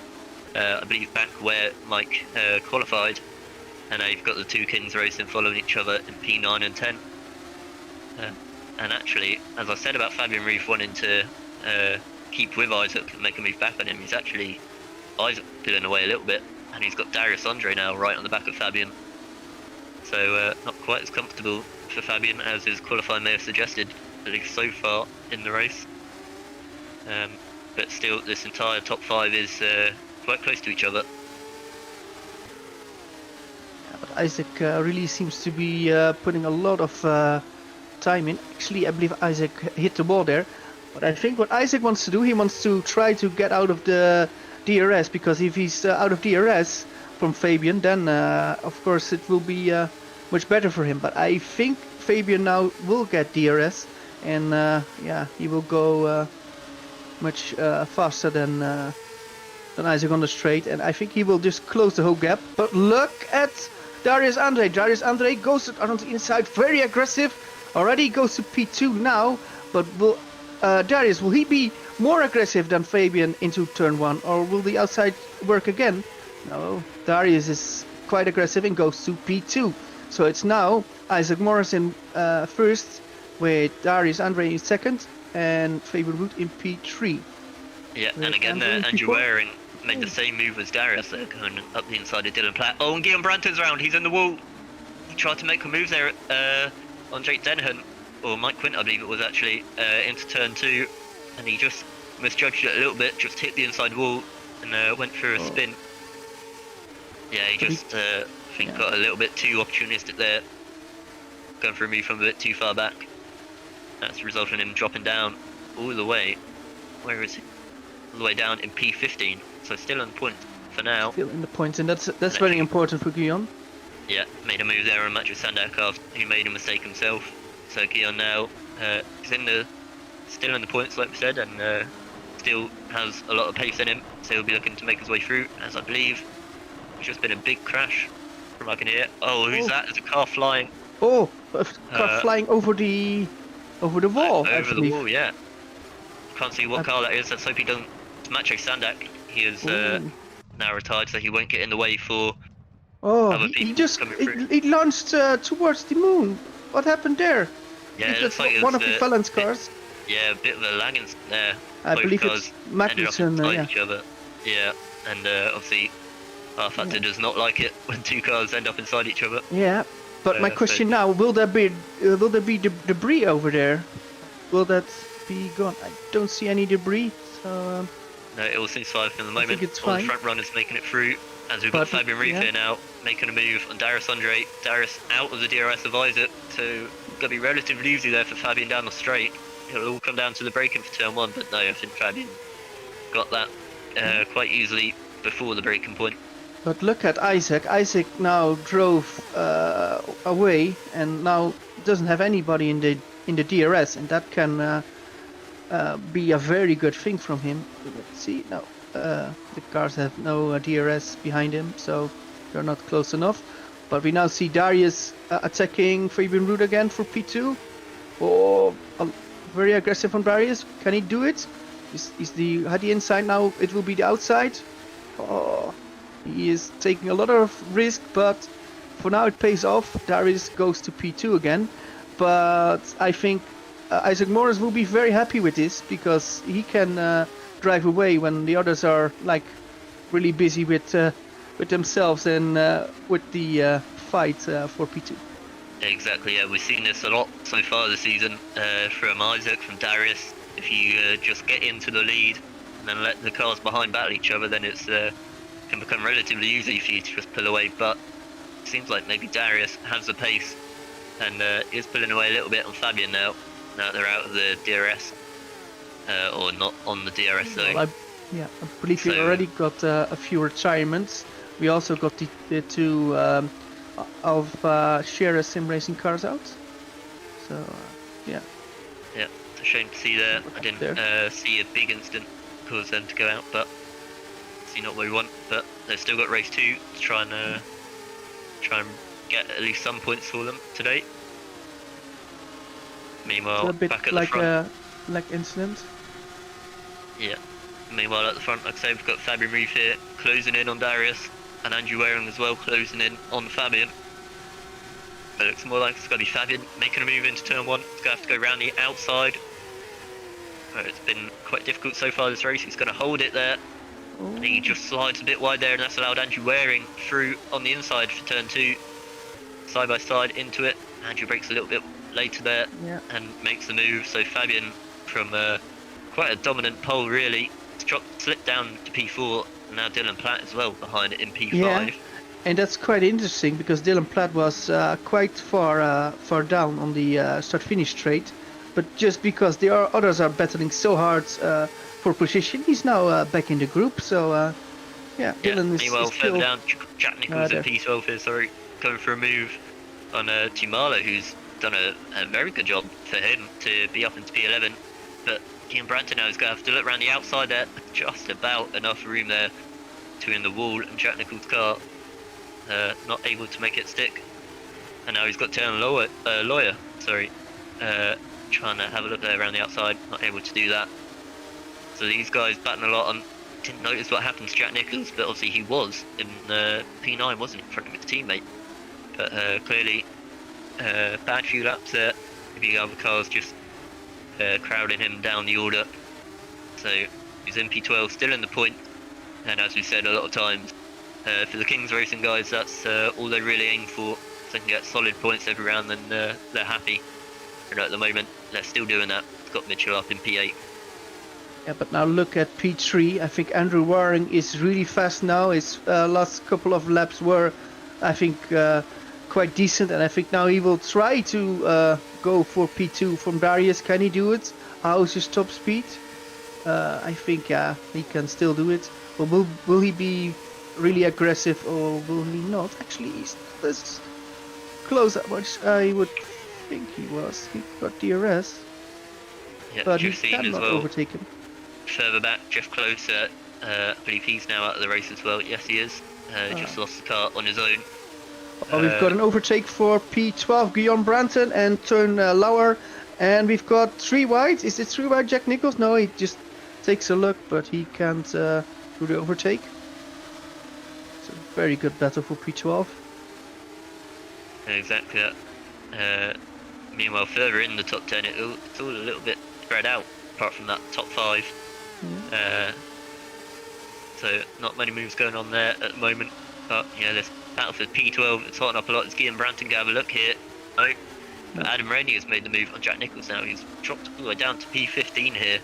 I believe back where Mike qualified. And now you've got the two Kings racing following each other in P9 and 10. And actually, as I said about Fabian Roof wanting to keep with Isaac and make a move back on him, he's actually Isaac pulling away a little bit, and he's got Darius Andre now right on the back of Fabian. So not quite as comfortable for Fabian as his qualifying may have suggested, at least so far in the race. But still, this entire top 5 is quite close to each other. Yeah, but Isaac really seems to be putting a lot of time in. Actually, I believe Isaac hit the wall there. But I think what Isaac wants to do, he wants to try to get out of the DRS, because if he's out of DRS from Fabian, then of course it will be much better for him. But I think Fabian now will get DRS, and yeah, he will go much faster than Isaac on the straight, and I think he will just close the whole gap. But look at Darius Andre. Darius Andre goes on the inside, very aggressive. Already goes to P2 now, but will Darius, will he be more aggressive than Fabian into turn 1, or will the outside work again? No, Darius is quite aggressive and goes to P2. So it's now Isaac Morris in first, with Darius Andre in second and Fabian Root in P3. Yeah, With and again Andrew in Andrew P4. Waring made the same move as Darius there, going up the inside of Dylan Platt. Oh, and Guillaume Branton's round, he's in the wall. He tried to make a move there on Jake Denhan, or Mike Quint I believe it was actually, into turn 2, and he just misjudged it a little bit, just hit the inside wall and went through a spin. Yeah, he just I think got a little bit too opportunistic there, going for a move from a bit too far back. That's resulting in him dropping down all the way. Where is he? All the way down in P15. So still on point for now. Still in the points, and that's very important for Guillaume. Yeah, made a move there on Matthew Sandakoff, who made a mistake himself. So Guillaume now is still in the points, like we said, and still has a lot of pace in him. So he'll be looking to make his way through, as I believe. It's just been a big crash from what I can hear. Oh, who's that? There's a car flying. Oh, a car flying over the wall. Over the wall, yeah. Can't see what car that is. Let's hope he doesn't. It's Macho Sandak. He is now retired, so he won't get in the way for. Oh, he launched towards the moon. What happened there? Yeah, it looks like one of the Fallon's cars. Yeah, a bit of a lag there. I believe it's Magnussen. Each other. Yeah, and obviously, R-Factor does not like it when two cars end up inside each other. Yeah, but my question now: will there be debris over there? Will that be gone? I don't see any debris. So. No, it all seems fine for the moment. It's all fine. the front runners making it through. As we've got Fabian Reef here now, making a move on Darius Andre. Darius out of the DRS of Isaac, so gonna be relatively easy there for Fabian down the straight. It'll all come down to the braking for turn 1, but no, I think Fabian got that quite easily before the braking point. But look at Isaac. Isaac now drove away and now doesn't have anybody in the DRS, and that can be a very good thing from him. Let's see now. The cars have no DRS behind him, so they're not close enough. But we now see Darius attacking Fabian Root again for P2. Oh, very aggressive on Darius. Can he do it? Is the inside now? It will be the outside. Oh, he is taking a lot of risk, but for now it pays off. Darius goes to P2 again, but I think Isaac Morris will be very happy with this, because he can drive away when the others are like really busy with themselves and with the fight for P2. Exactly, yeah, we've seen this a lot so far this season from Isaac, from Darius. If you just get into the lead and then let the cars behind battle each other, then it's can become relatively easy for you to just pull away. But it seems like maybe Darius has the pace and is pulling away a little bit on Fabian now that they're out of the DRS. Or not on the DRS though. Well, I believe we already got a few retirements. We also got the two of Shera Sim Racing cars out. So, yeah. Yeah, it's a shame to see there. I didn't see a big incident cause them to go out, but see not what we want. But they've still got race 2 to try and get at least some points for them today. Meanwhile, back at the front. Like incident. Yeah. Meanwhile, at the front, like I say, we've got Fabian Reef here closing in on Darius, and Andrew Waring as well closing in on Fabian. But it looks more like it's going to be Fabian making a move into turn 1. He's going to have to go around the outside. It's been quite difficult so far this race. He's going to hold it there. Ooh. And he just slides a bit wide there, and that's allowed Andrew Waring through on the inside for turn 2. Side by side into it. Andrew breaks a little bit later there and makes the move. So Fabian, from quite a dominant pole really, slipped down to P4, and now Dylan Platt as well behind it in P5. Yeah, and that's quite interesting, because Dylan Platt was quite far down on the start-finish straight, but just because the others are battling so hard for position, he's now back in the group. So Dylan is meanwhile, still further down, Jack Nichols at P12 here, sorry, going for a move on Timala, who's done a very good job for him to be up into P11, but Guillaume Branton now is going to have to look around the outside there. Just about enough room there between the wall and Jack Nichols' car. Not able to make it stick, and now he's got Taylor Lawyer, trying to have a look there around the outside, not able to do that. So these guys battling a lot on. Didn't notice what happened to Jack Nichols, but obviously he was in P9, wasn't in front of his teammate. But clearly, bad few laps there the other cars just crowding him down the order. So he's in P12, still in the point, and as we said a lot of times, for the Kings Racing guys, that's all they really aim for. If they can get solid points every round, then they're happy. And at the moment, they're still doing that. Scott Mitchell up in P8. Yeah, but now look at P3. I think Andrew Waring is really fast now. His last couple of laps were, I think, quite decent, and I think now he will try to go for P2 from Darius. Can he do it? How's his top speed? I think, yeah, he can still do it. But will he be really aggressive, or will he not? Actually, he's not as close as much I would think he was. He got DRS, Yeah, but he just seen as cannot well. overtake him. Further back, Jeff Closer, I believe he's now out of the race as well. Yes, he is. Just lost the car on his own. Oh, we've got an overtake for P12, Guillaume Branton, and turn Lauer. And we've got 3 wide. Is it 3 wide Jack Nichols? No, he just takes a look, but he can't do the overtake. It's a very good battle for P12. Exactly that. Meanwhile, further in the top 10, it's all a little bit spread out, apart from that top 5. So not many moves going on there at the moment. But yeah, this battle for P12, it's hotting up a lot. It's Guillaume Branton can have a look here. Oh, but Adam Rainey has made the move on Jack Nichols now. He's dropped all the way down to P15 here.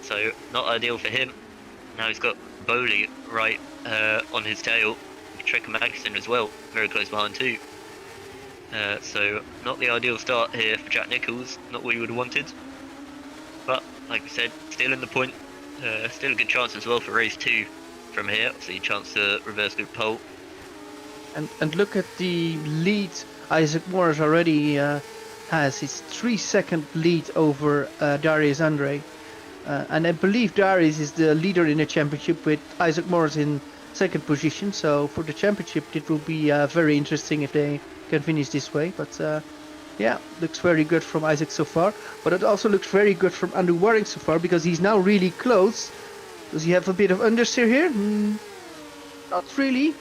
So not ideal for him. Now he's got Bowley right on his tail. Trick and Magnussen as well, very close behind too. So not the ideal start here for Jack Nichols, not what you would have wanted. But like we said, still in the point, still a good chance as well for race 2 from here. Obviously a chance to reverse good pole. And look at the lead Isaac Morris already has. His 3-second lead over Darius Andre. And I believe Darius is the leader in the championship with Isaac Morris in 2nd position. So for the championship it will be very interesting if they can finish this way. But yeah, looks very good from Isaac so far. But it also looks very good from Andrew Waring so far, because he's now really close. Does he have a bit of understeer here? Not really.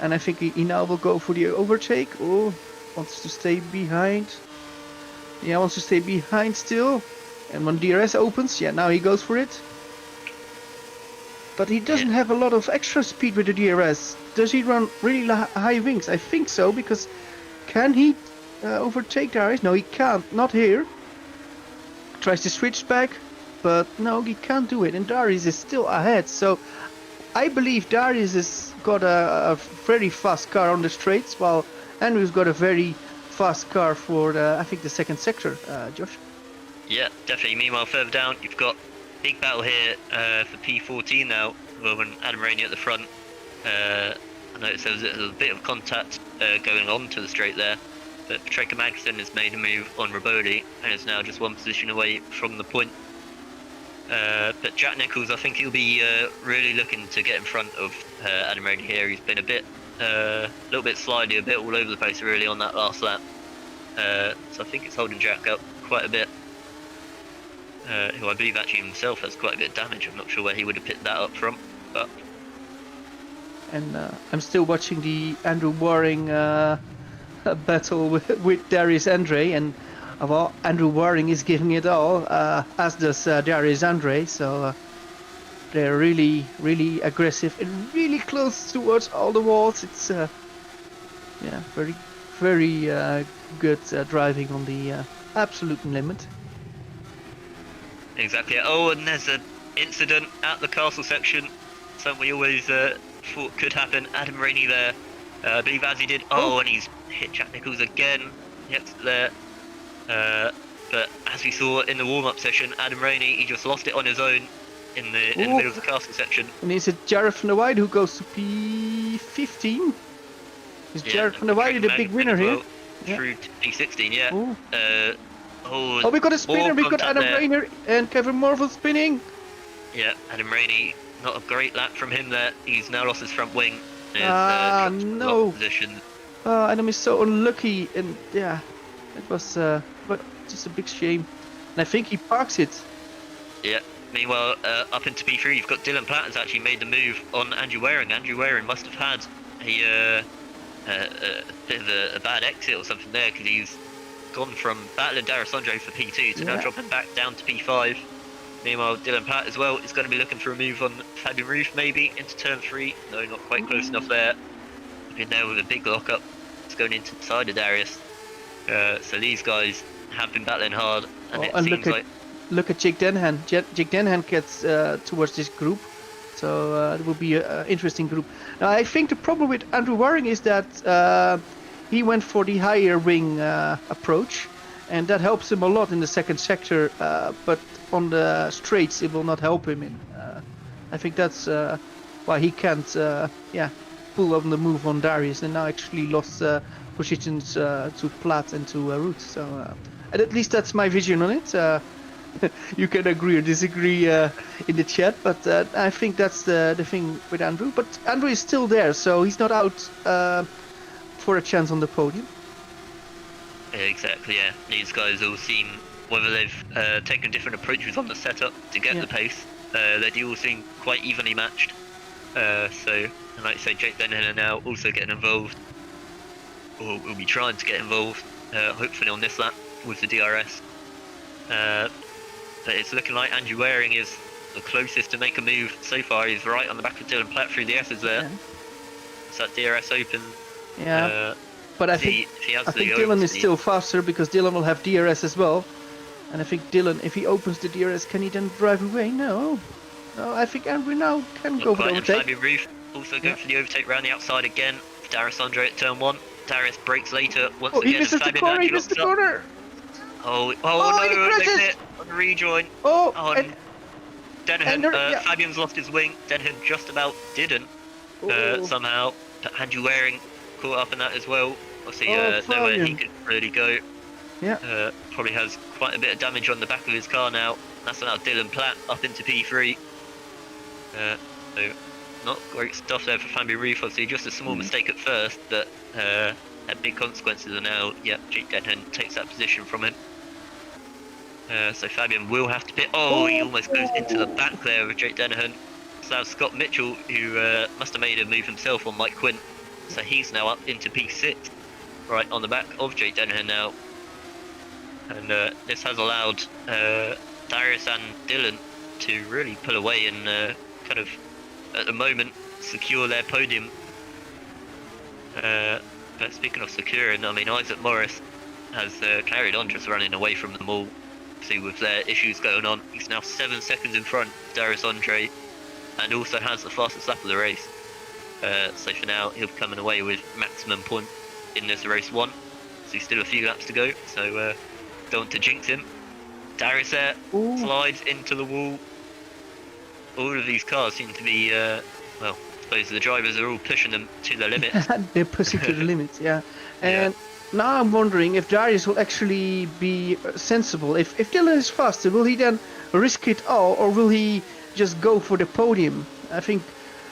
And I think he now will go for the overtake. Oh, wants to stay behind. Yeah, wants to stay behind still. And when DRS opens, yeah, now he goes for it. But he doesn't have a lot of extra speed with the DRS. Does he run really high wings? I think so, because can he overtake Darius? No, he can't. Not here. Tries to switch back, but no, he can't do it. And Darius is still ahead. So I believe Darius has got a very fast car on the straights, while Andrew's got a very fast car for the, I think, the 2nd sector, Josh. Yeah, definitely. Meanwhile, further down, you've got big battle here for P14 now, with Adam Rainey at the front. I noticed there was a bit of contact going on to the straight there, but Traker Magnussen has made a move on Rabodi and is now just 1 position away from the point. But Jack Nichols, I think he'll be really looking to get in front of Adam Rainey here. He's been a little bit slidey, a bit all over the place really on that last lap. So I think it's holding Jack up quite a bit. Who I believe actually himself has quite a bit of damage. I'm not sure where he would have picked that up from, but. And I'm still watching the Andrew Waring battle with Darius Andre, and Andrew Waring is giving it all, as does Darius Andre. So they're really, really aggressive and really close towards all the walls. It's yeah, very, very good driving on the absolute limit. Exactly. Oh, and there's an incident at the castle section. Something we always thought could happen. Adam Rainey there, I believe, as he did. Oh, and he's hit Jack Nichols again. Yep, there. But as we saw in the warm-up session, Adam Rainey, he just lost it on his own in the middle of the castle section. And is it Jared van der Weijden who goes to P15? Is Jared van der Weijden the big winner here? Through to P16, yeah. Oh, we got a spinner. We got Adam Rainey and Kevin Morville spinning. Yeah, Adam Rainey, not a great lap from him there. He's now lost his front wing. No. Position. Adam is so unlucky, and yeah, it was but just a big shame. And I think he parks it. Yeah. Meanwhile, up into P3, you've got Dylan Platt has actually made the move on Andrew Waring. Andrew Waring must have had a bit of a bad exit or something there, because he's gone from battling D'Aressandro for P2 to now dropping back down to P5. Meanwhile, Dylan Platt as well is going to be looking for a move on Fabian Roof maybe into turn 3. No, not quite close enough there. Been there with a big lockup. It's going into the side of Darius. So these guys have been battling hard, and it seems look at Jake Denhan. Jake Denhan gets towards this group, so it will be an interesting group. Now, I think the problem with Andrew Waring is that he went for the higher wing approach, and that helps him a lot in the second sector, but on the straights it will not help him in. I think that's why he can't pull on the move on Darius, and now actually lost positions to Platt and to Root. So and at least that's my vision on it. You can agree or disagree in the chat, but I think that's the thing with Andrew. But Andrew is still there, so he's not out for a chance on the podium. Exactly, yeah. These guys all seem, whether they've taken different approaches on the setup to get the pace, they do all seem quite evenly matched. So, and like I say, Jake Denhan are now also getting involved, or will be trying to get involved, hopefully on this lap with the DRS. But it's looking like Andrew Waring is the closest to make a move so far. He's right on the back of Dylan Platt through the S's there. So that DRS open. Yeah, but I think Dylan is still faster because Dylan will have DRS as well. And I think Dylan, if he opens the DRS, can he then drive away? No, I think Andrew now can go for the overtake. Fabian Roof also going for the overtake round the outside again. D'Aressandro at turn 1. Darius breaks later once again. He misses the corner. He missed the corner. No, it on the rejoin. Denhan, Fabian's lost his wing. Denhan just about didn't somehow. But Andrew Waring caught up in that as well. Obviously, nowhere he could really go. Yeah. Probably has quite a bit of damage on the back of his car now. That's now Dylan Platt up into P3. So not great stuff there for Fabian Roof. Obviously, just a small mistake at first, but had big consequences. And now, Jake Denhan takes that position from him. So Fabian will have to pit. He almost goes into the back there of Jake Denhan. So Scott Mitchell, who must have made a move himself on Mike Quinn. So he's now up into P6, right on the back of Jake Denhan now. And this has allowed Darius and Dylan to really pull away and kind of, at the moment, secure their podium. But speaking of securing, I mean, Isaac Morris has carried on just running away from them all. See, with their issues going on, he's now 7 seconds in front of D'Aressandro, and also has the fastest lap of the race. So for now, he'll be coming away with maximum point in this race 1. So he's still a few laps to go, so don't want to jinx him. Darius there slides into the wall. All of these cars seem to be, well, I suppose the drivers are all pushing them to the limit. They're pushing to the limit, And now I'm wondering if Darius will actually be sensible. If Dylan is faster, will he then risk it all, or will he just go for the podium? I think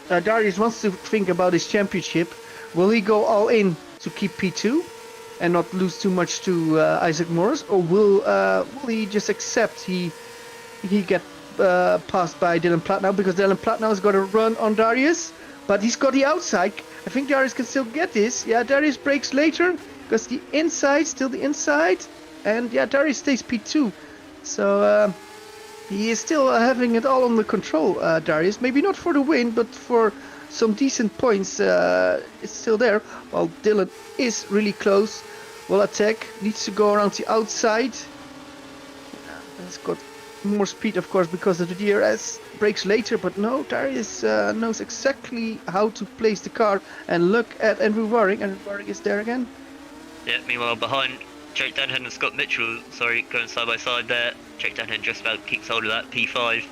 Darius wants to think about his championship. Will he go all in to keep P2 and not lose too much to Isaac Morris, or will he just accept he get passed by Dylan Platt now, because Dylan Platt now has got a run on Darius, but he's got the outside. I think Darius can still get this. Darius breaks later because the inside, still the inside, and Darius stays P2. So he is still having it all under control, Darius. Maybe not for the win, but for some decent points. It's still there. While Dylan is really close. Will attack, needs to go around the outside. He's got more speed, of course, because of the DRS. Brakes later, but no, Darius knows exactly how to place the car. And look at Andrew Waring. Andrew Waring is there again. Meanwhile, behind Jake Denhan and Scott Mitchell, going side by side there. Jake Denhan just about keeps hold of that P5.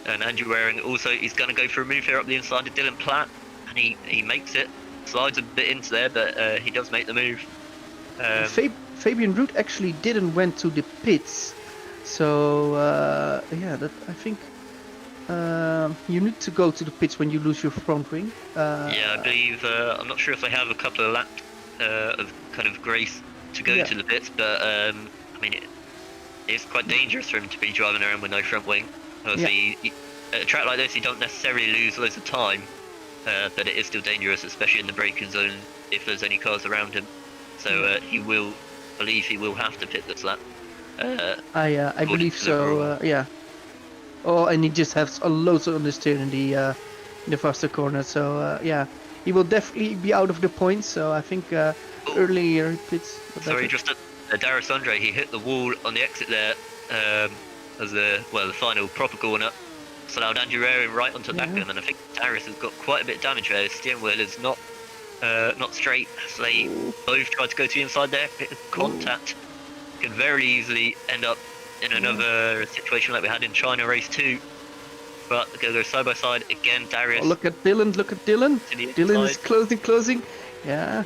And Andrew Waring also, he's going to go for a move here up the inside of Dylan Platt. And he makes it. Slides a bit into there, but he does make the move. Fabian Root actually didn't went to the pits. So, I think you need to go to the pits when you lose your front wing. I believe, I'm not sure if they have a couple of laps of kind of grace to go to the pits, but I mean, it's quite dangerous for him to be driving around with no front wing. Obviously, at a track like this, you don't necessarily lose loads of time, but it is still dangerous, especially in the braking zone if there's any cars around him. So he will believe he will have to pit this lap. I believe to the rule. so. Yeah. Oh, and he just has a loads on the steer in the faster corner. So yeah, he will definitely be out of the points. So I think earlier pits. Sorry, just Darius Andre, he hit the wall on the exit there as the final proper corner. So allowed Andrew Aaron right onto the back of him, and I think Darius has got quite a bit of damage there. His steering wheel is not straight, so they both tried to go to the inside there. Bit of contact could very easily end up in another situation like we had in China race 2. But they're going to go side by side again. Darius. Oh, look at Dylan! Look at Dylan! Dylan is closing. Yeah.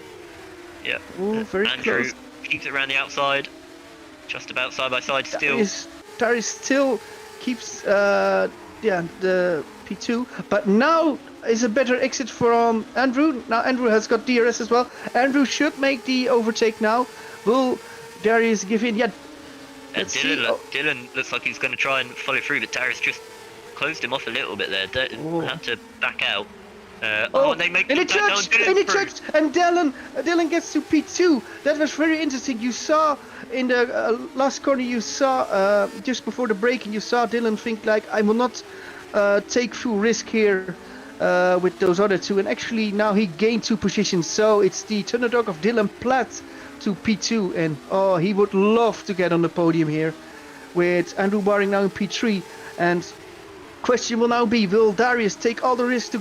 Yeah. Ooh, very Andrew close. keeps it around the outside, just about side by side still. Darius still keeps the P2, but now is a better exit from Andrew. Now Andrew has got DRS as well. Andrew should make the overtake now. Will Darius give in? Yeah. And Dylan looks like he's going to try and follow through, but Darius just closed him off a little bit there. Had to back out. And they make it checks, and Dylan gets to P2. That was very interesting. You saw in the last corner, you saw just before the braking, you saw Dylan think like, I will not take full risk here with those other two, and actually now he gained 2 positions. So it's the Thunderdog of Dylan Platt to P2, and he would love to get on the podium here with Andrew Baring now in P3. And question will now be, will Darius take all the risks to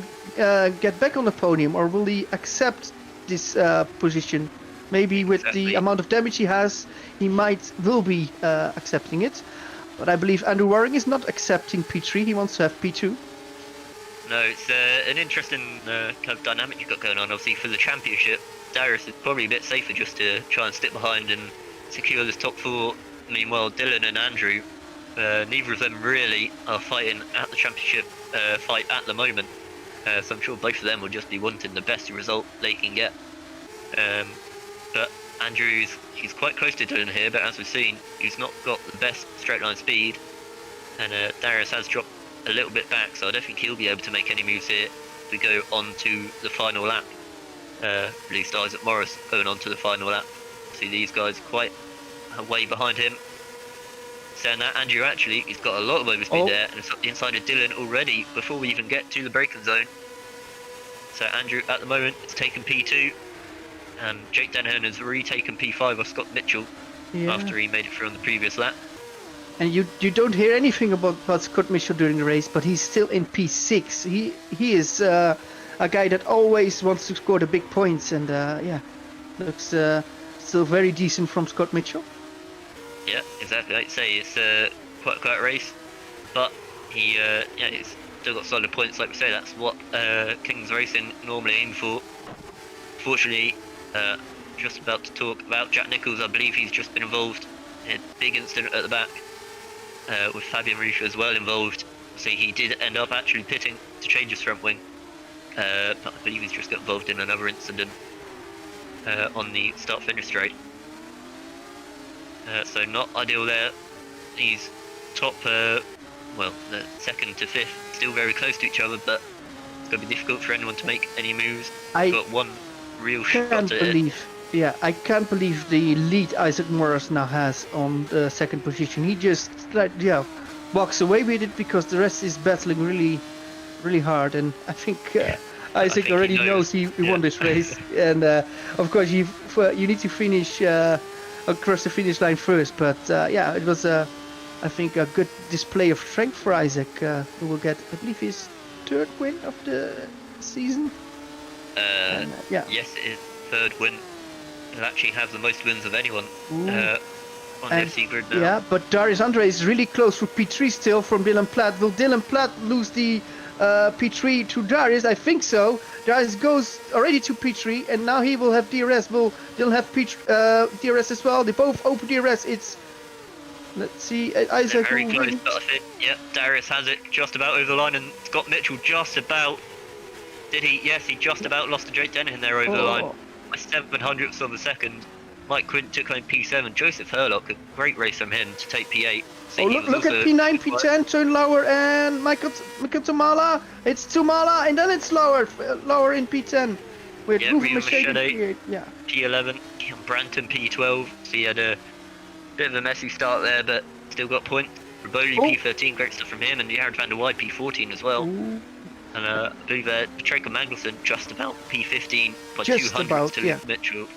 get back on the podium, or will he accept this position? Maybe with the amount of damage he has, he will be accepting it. But I believe Andrew Waring is not accepting P3, he wants to have P2. No, it's an interesting kind of dynamic you've got going on. Obviously for the championship, Darius is probably a bit safer just to try and stick behind and secure this top 4. Meanwhile, Dylan and Andrew, neither of them really are fighting at the championship fight at the moment. So I'm sure both of them will just be wanting the best result they can get. But Andrew's, he's quite close to Dylan here, but as we've seen, he's not got the best straight line speed. And Darius has dropped a little bit back, so I don't think he'll be able to make any moves here if we go on to the final lap. At least Isaac Morris going on to the final lap. See these guys quite way behind him. Saying that, Andrew actually, he's got a lot of overspeed there, and it's up the inside of Dylan already before we even get to the braking zone. So Andrew at the moment is taken P2, and Jake Dennehan has retaken P5 of Scott Mitchell after he made it through on the previous lap. And you don't hear anything about Scott Mitchell during the race, but he's still in P6. He is a guy that always wants to score the big points, and looks still very decent from Scott Mitchell. Yeah, exactly. I'd say it's quite a quiet race, but he's still got solid points. Like we say, that's what King's Racing normally aim for. Fortunately, just about to talk about Jack Nichols. I believe he's just been involved in a big incident at the back with Fabian Ruff as well involved. So he did end up actually pitting to change his front wing, but I believe he's just got involved in another incident on the start-finish straight. So not ideal there. He's top, the 2nd to 5th, still very close to each other, but it's going to be difficult for anyone to make any moves. Got one real shot at it. I can't believe the lead Isaac Morris now has on the 2nd position. He just walks away with it because the rest is battling really, really hard, and I think Isaac already knows he won this race. And of course you need to finish across the finish line first, but it was I think a good display of strength for Isaac, who will get, I believe, his 3rd win of the season. Yes, it is 3rd win. He'll actually have the most wins of anyone on the FC grid now. Yeah, but Darius Andre is really close for P3 still from Dylan Platt. Will Dylan Platt lose the P3 to Darius? I think so. Darius goes already to P3, and now he will have DRS. Will Dylan have DRS as well? They both open DRS. Let's see, Isaac. Very close, but I think, Darius has it just about over the line, and Scott Mitchell just about. Did he? Yes, he just about lost to Jake Dennehan there over the line. By 700ths of a second. Mike Quint took home P7. Joseph Herlock, a great race from him to take P8. So look at P9, P10, turn lower, and Michael Tumala. It's Tumala, and then it's lower in P10. With Reva Machete, P11, Keon Branton P12. So he had a bit of a messy start there, but still got points. Raboli P13, great stuff from him, and Jared van der Waai P14 as well. Ooh. And I believe Patrick Magnusson just about P15 by Just 200 about, to yeah. Luke Mitchell.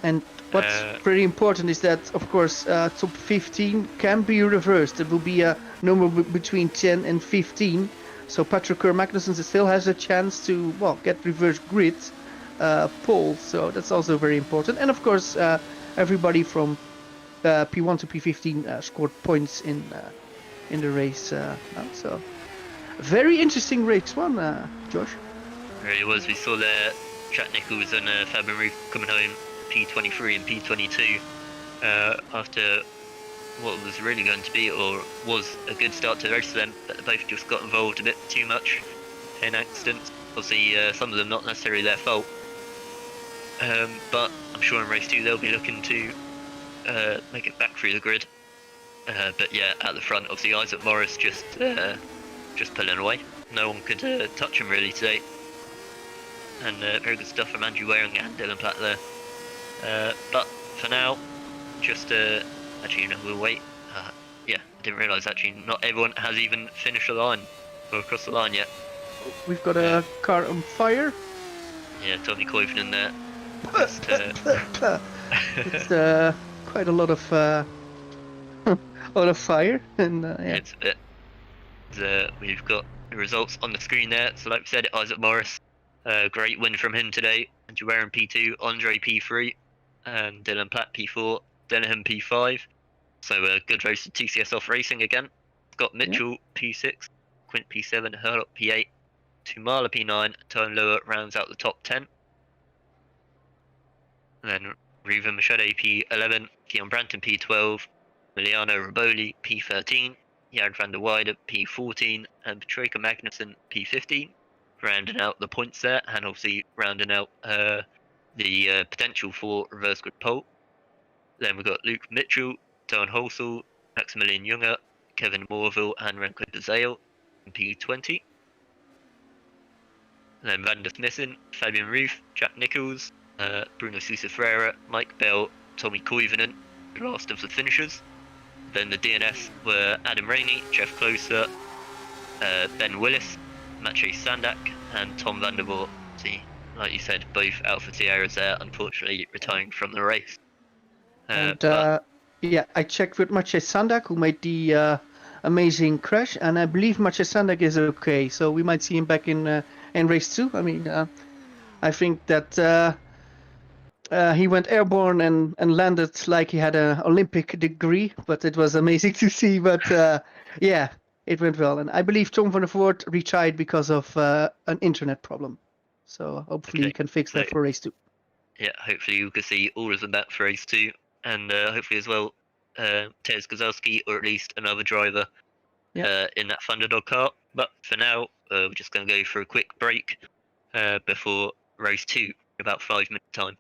And what's pretty important is that, of course, top 15 can be reversed. It will be a number between 10 and 15. So Patrick Magnusson still has a chance to, well, get reverse grid pole. So that's also very important. And of course, everybody from P1 to P15 scored points in the race now. So very interesting race one, Josh. There he was. We saw there Jack Nichols and Fabian Ruth coming home P23 and P22 after what was really going to be, or was a good start to the race for them, but they both just got involved a bit too much in accidents. Obviously, some of them not necessarily their fault, but I'm sure in race 2 they'll be looking to make it back through the grid. But yeah, at the front, obviously Isaac Morris just pulling away. No one could touch him really today. And very good stuff from Andrew Waring and Dylan Platt there. But for now, just actually, you know, we'll wait. Yeah, I didn't realise actually not everyone has even finished the line or across the line yet. We've got a car on fire. Yeah, Tommy Koivunen there. Just, It's quite a lot of fire, and yeah. It's a bit. We've got the results on the screen there. So like we said, Isaac Morris, great win from him today. Andrew Waring P2, Andre P3, and Dylan Platt P4, Denham P5. So a good race of TCS off racing again. Scott Mitchell P6, Quint P7, Hurlock P8, Tumala P9, Tone Lower rounds out the top 10. And then Riva Machete P11, Keon Branton P12, Emiliano Raboli P13, Jared van der Waai P14, and Patrick Magnusson P15. Rounding out the points there, and obviously rounding out the potential for reverse grid pole. Then we've got Luke Mitchell, Don Holsall, Maximilian Junger, Kevin Morville, and Remco de Zale in P20. And then Van der Smissen, Fabian Ruth, Jack Nichols, Bruno Sousa Ferreira, Mike Bell, Tommy Koivunen, the last of the finishers. Then the DNS were Adam Rainey, Jeff Closer, Ben Willis, Maciej Sandak, and Tom van der Voort. See, like you said, both Alpha Tierras there, unfortunately retiring from the race. Yeah, I checked with Maciej Sandak, who made the amazing crash, and I believe Maciej Sandak is okay, so we might see him back in race 2. I mean, I think that he went airborne and landed like he had an Olympic degree, but it was amazing to see. But yeah, it went well, and I believe Tom van der Voort retired because of an internet problem. So hopefully he can fix that for race 2. Yeah, hopefully you can see all of them back for race 2, and hopefully as well Tez Kozowski, or at least another driver in that Thunderdog car. But for now, we're just going to go for a quick break before race 2 in about 5 minutes time.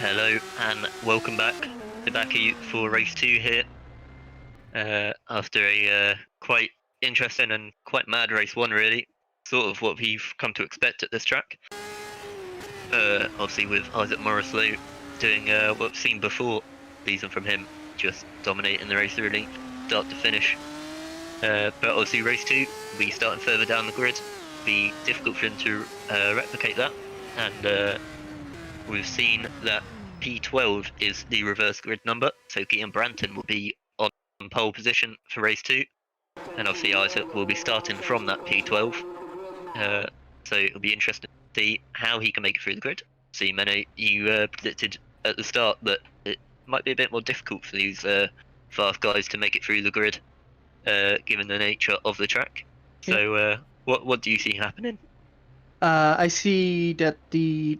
Hello and welcome back to Baku for race 2 here. After a quite interesting and quite mad race 1 really, sort of what we've come to expect at this track. Obviously with Isaac Morrislow doing what we've seen before season from him, just dominating the race really, start to finish. But obviously race 2 will be starting further down the grid, it'll be difficult for him to replicate that, and we've seen that P12 is the reverse grid number, so Guillaume Branton will be on pole position for race 2, and obviously Isaac will be starting from that P12. So it'll be interesting to see how he can make it through the grid. See, Menno, you predicted at the start that it might be a bit more difficult for these fast guys to make it through the grid, given the nature of the track. So what do you see happening? I see that the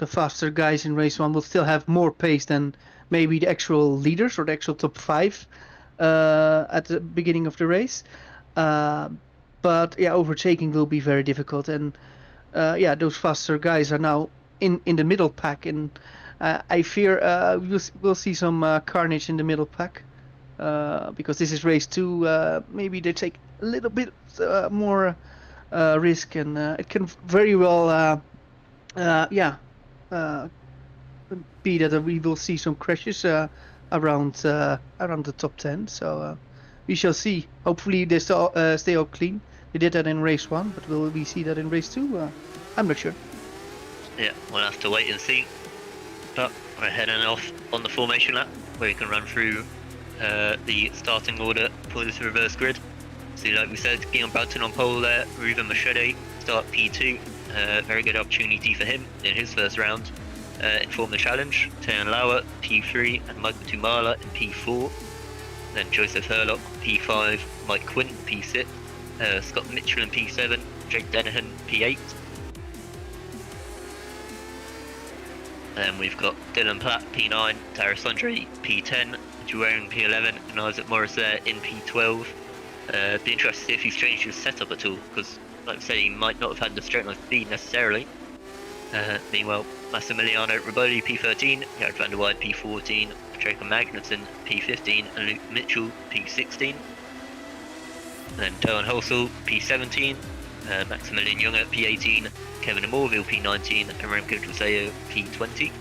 faster guys in race 1 will still have more pace than maybe the actual leaders or the actual top 5 at the beginning of the race. But yeah, overtaking will be very difficult, and those faster guys are now in the middle pack, and I fear we'll see some carnage in the middle pack, because this is race 2. Maybe they take a little bit more risk, and it can very well be that we will see some crashes around the top 10. So we shall see. Hopefully they stay all clean. They did that in race 1, but will we see that in race 2? I'm not sure. Yeah, we'll have to wait and see. But we're heading off on the formation lap, where you can run through the starting order for this reverse grid. So like we said, Guillaume Branton on pole there, Ruben Machete start P2. Very good opportunity for him in his first round. Inform the challenge, Tejan Lauer P3 and Michael Tumala in P4. Then Joseph Herlock P5, Mike Quint P6, Scott Mitchell in P7, Jake Dennehan P8. Then we've got Dylan Platt P9, Darius Andre P10, Juwaring P11 and Isaac Morris there in P12. Be interested to see if he's changed his setup at all, because like I say, he might not have had the straight line speed necessarily. Meanwhile, Massimiliano Riboli P13, Jared van der Weide P14, Jacob Magnussen P15 and Luke Mitchell P16. Then Doan Hulsel P17, Maximilian Junger P18, Kevin Morville P19 and Remco Truseo P20.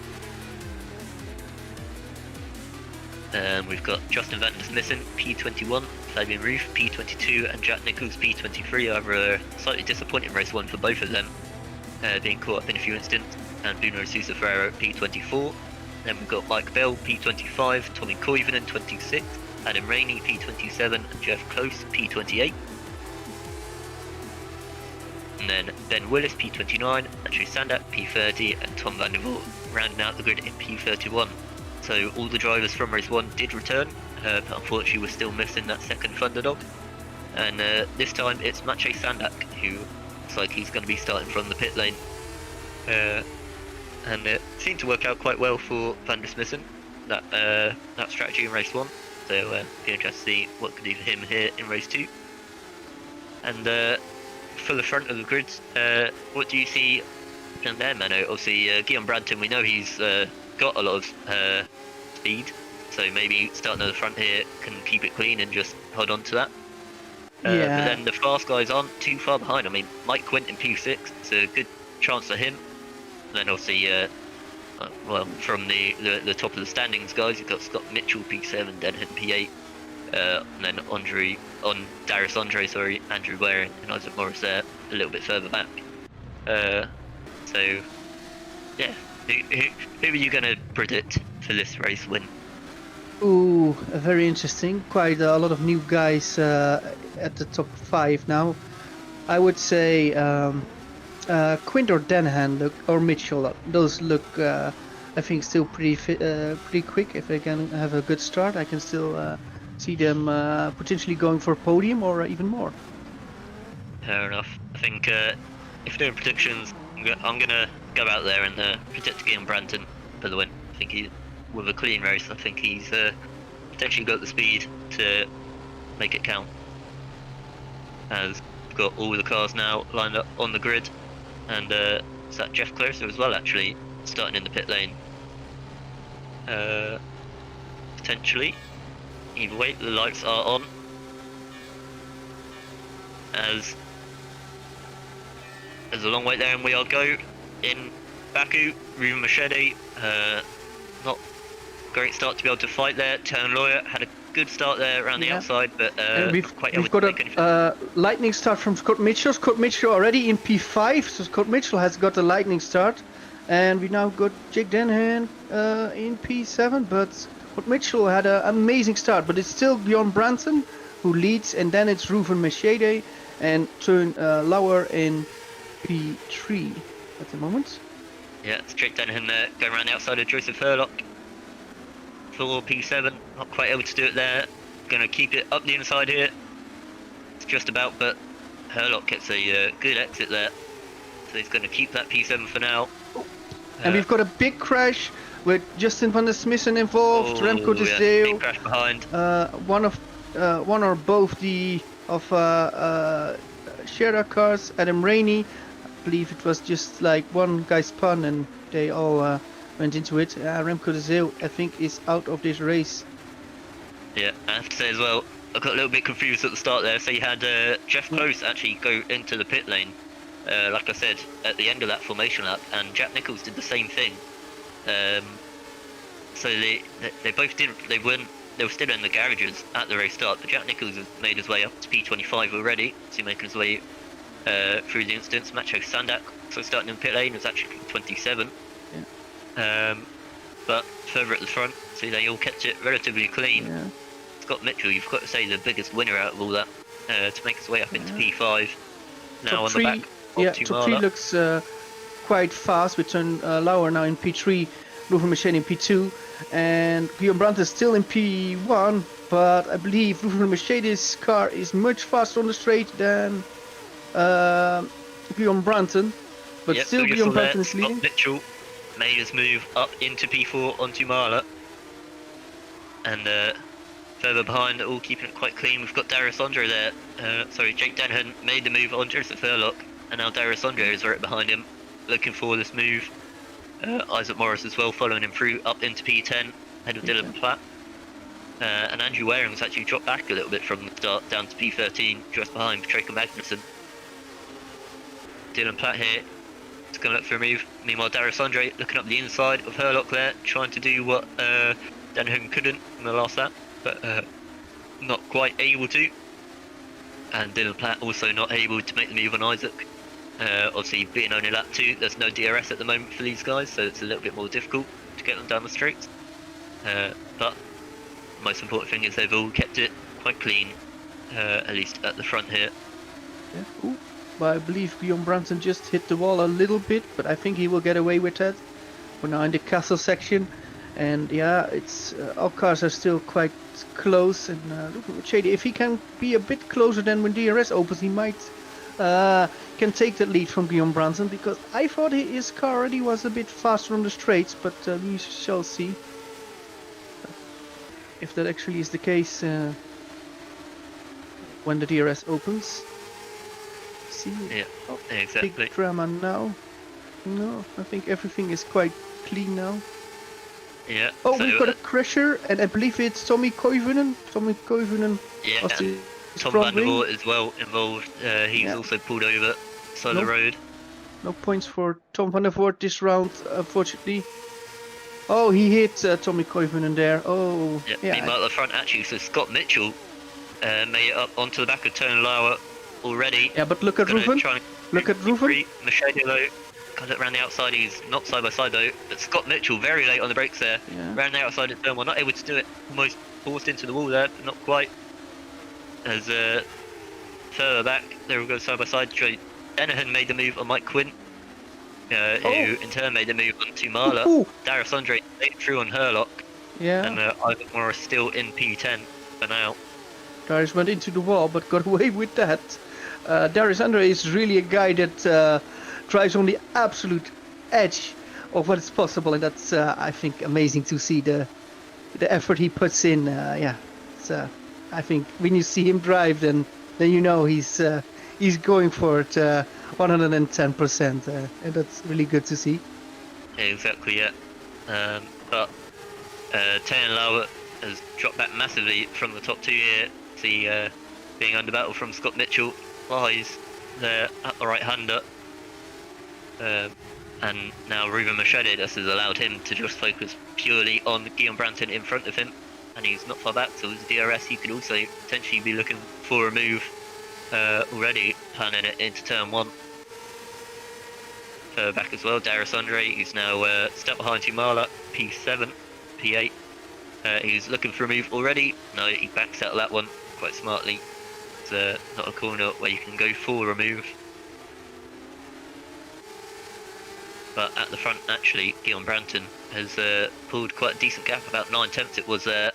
We've got Justin van der Smissen P21, Fabian Roof P22 and Jack Nichols P23 over a slightly disappointing race 1 for both of them, being caught up in a few incidents, and Bruno Sousa Ferreira P24. Then we've got Mike Bell P25, Tommy Koivunen 26, Adam Rainey P27 and Jeff Close P28. And then Ben Willis P29, Andrew Sandak P30 and Tom van der Voort rounding out the grid in P31. So all the drivers from race 1 did return, but unfortunately we're still missing that second Thunderdog. And this time it's Maciej Sandak, who looks like he's going to be starting from the pit lane. And it seemed to work out quite well for Van der Smissen, that strategy in race 1. So be interested to see what it could do for him here in race 2. And for the front of the grid, what do you see in there, Menno? Obviously Guillaume Branton, we know he's got a lot of speed, so maybe starting at the front here can keep it clean and just hold on to that. But then the fast guys aren't too far behind. I mean, Mike Quint in P6, it's a good chance for him. And then obviously, from the top of the standings guys, you've got Scott Mitchell P7, Dennehan P8, and then Darius Andre, Andrew Waring and Isaac Morris there a little bit further back. So, yeah. Who are you going to predict for this race win? Ooh, very interesting. Quite a lot of new guys at the top 5 now. I would say Quint or Dennehan or Mitchell. Those look, I think, still pretty quick. If they can have a good start, I can still see them potentially going for a podium or even more. Fair enough. I think if doing predictions, I'm going to go out there and predict Guillaume Branton for the win. I think with a clean race, I think he's potentially got the speed to make it count. As we've got all the cars now lined up on the grid, and is that Jeff Closer as well, actually, starting in the pit lane. potentially. Either way, the lights are on. As there's a long way there, and we are go in Baku. Ruben Machete, not great start to be able to fight there. Turn Lawyer had a good start there around the outside, but we've quite able got to make anything. a lightning start from Scott Mitchell. Scott Mitchell already in P5, so Scott Mitchell has got a lightning start. And we now got Jake Denhan in P7, but Scott Mitchell had an amazing start. But it's still Bjorn Branson who leads, and then it's Ruben Machete and Turn Lauer in P3 at the moment. Yeah, it's Jake Denhan there, going around the outside of Joseph Herlock for P7. Not quite able to do it there. Gonna keep it up the inside here. It's just about, but Herlock gets a good exit there. So he's gonna keep that P7 for now. And we've got a big crash with Justin van der Smissen involved, Remco de Zeeuw. Big crash behind. One or both Sherra cars, Adam Rainey. I believe it was just like one guy spun and they all went into it. Remco de Zeeuw, I think, is out of this race. Yeah, I have to say as well, I got a little bit confused at the start there. So you had Jeff Close actually go into the pit lane, like I said, at the end of that formation lap, and Jack Nichols did the same thing. So they both did. They were still in the garages at the race start, but Jack Nichols has made his way up to P25 already, so making his way through the instance. Macho Sandak, so starting in pit lane, was actually 27. Yeah. But further at the front, see, they all kept it relatively clean. Yeah. Scott Mitchell, you've got to say, the biggest winner out of all that, to make his way up into P5. Now top on three, the back. Yeah, top 3 looks quite fast. We turn Lauer now in P3, Ruben Machete in P2, and Guillaume Brandt is still in P1, but I believe Ruben Machete's car is much faster on the straight than Guillaume Brandt, but yep, still Guillaume Brandt is leading. Scott Mitchell made his move up into P4 onto Marla, and further behind, all keeping it quite clean. We've got Darius Andre there. Jake Denhan made the move on Joseph Herlock, and now Darius Andre is right behind him, looking for this move. Isaac Morris as well, following him through up into P10, ahead of Dylan Platt. And Andrew Waring's actually dropped back a little bit from the start down to P13, just behind Patrick Magnussen. Dylan Platt here, is going to look for a move. Meanwhile, Darius Andre looking up the inside of Herlock there, trying to do what Denhan couldn't in the last lap, but not quite able to. And Dylan Platt also not able to make the move on Isaac. Obviously, being only lap 2, there's no DRS at the moment for these guys, so it's a little bit more difficult to get them down the straight. But the most important thing is they've all kept it quite clean, at least at the front here. Yeah. Ooh. But I believe Guillaume Branson just hit the wall a little bit, but I think he will get away with that. We're now in the castle section, and yeah, it's all cars are still quite close. And Shady, if he can be a bit closer than when DRS opens, he might can take the lead from Guillaume Branson, because I thought his car already was a bit faster on the straights, but we shall see if that actually is the case when the DRS opens. Yeah, exactly. Big drama now. No, I think everything is quite clean now. Yeah. Oh, so we've got a crasher, and I believe it's Tommy Koivunen. Yeah, and Tom van der Voort as well involved. He's also pulled over side of the road. No points for Tom van der Voort this round, unfortunately. Oh, he hit Tommy Koivunen there. Oh, yeah. Meanwhile, at the front, actually, so Scott Mitchell made it up onto the back of Turn Lauer already. Yeah, but look at Ruben. Look at Ruben. Machete though, comes up around the outside. He's not side by side though. But Scott Mitchell very late on the brakes there. Yeah. Ran the outside at turn 1, not able to do it. Almost forced into the wall there, but not quite. As further back, there we go side by side. Denhan made the move on Mike Quinn, who in turn made the move on to Marla. Darius Andre ate through on Herlock. Yeah. And Isaac Morris still in P10 for now. Darius went into the wall, but got away with that. Darius Andre is really a guy that drives on the absolute edge of what is possible, and that's I think amazing to see the effort he puts in. It's, I think when you see him drive, then you know he's going for it 110%, and that's really good to see. Exactly, yeah. But Tayan Lauer has dropped back massively from the top 2 here. See, being under battle from Scott Mitchell, flies there at the right-hander. And now Ruben Machete, this has allowed him to just focus purely on Guillaume Branton in front of him. And he's not far back, so as DRS he could also potentially be looking for a move already, planning it into turn 1. Back as well, Darius Andre, who's now stuck behind Tumala, P7, P8. He's looking for a move already. No, he backs out of that one quite smartly. It's not a corner where you can go for a move. But at the front, actually, Guillaume Branton has pulled quite a decent gap, about 9/10 it was there.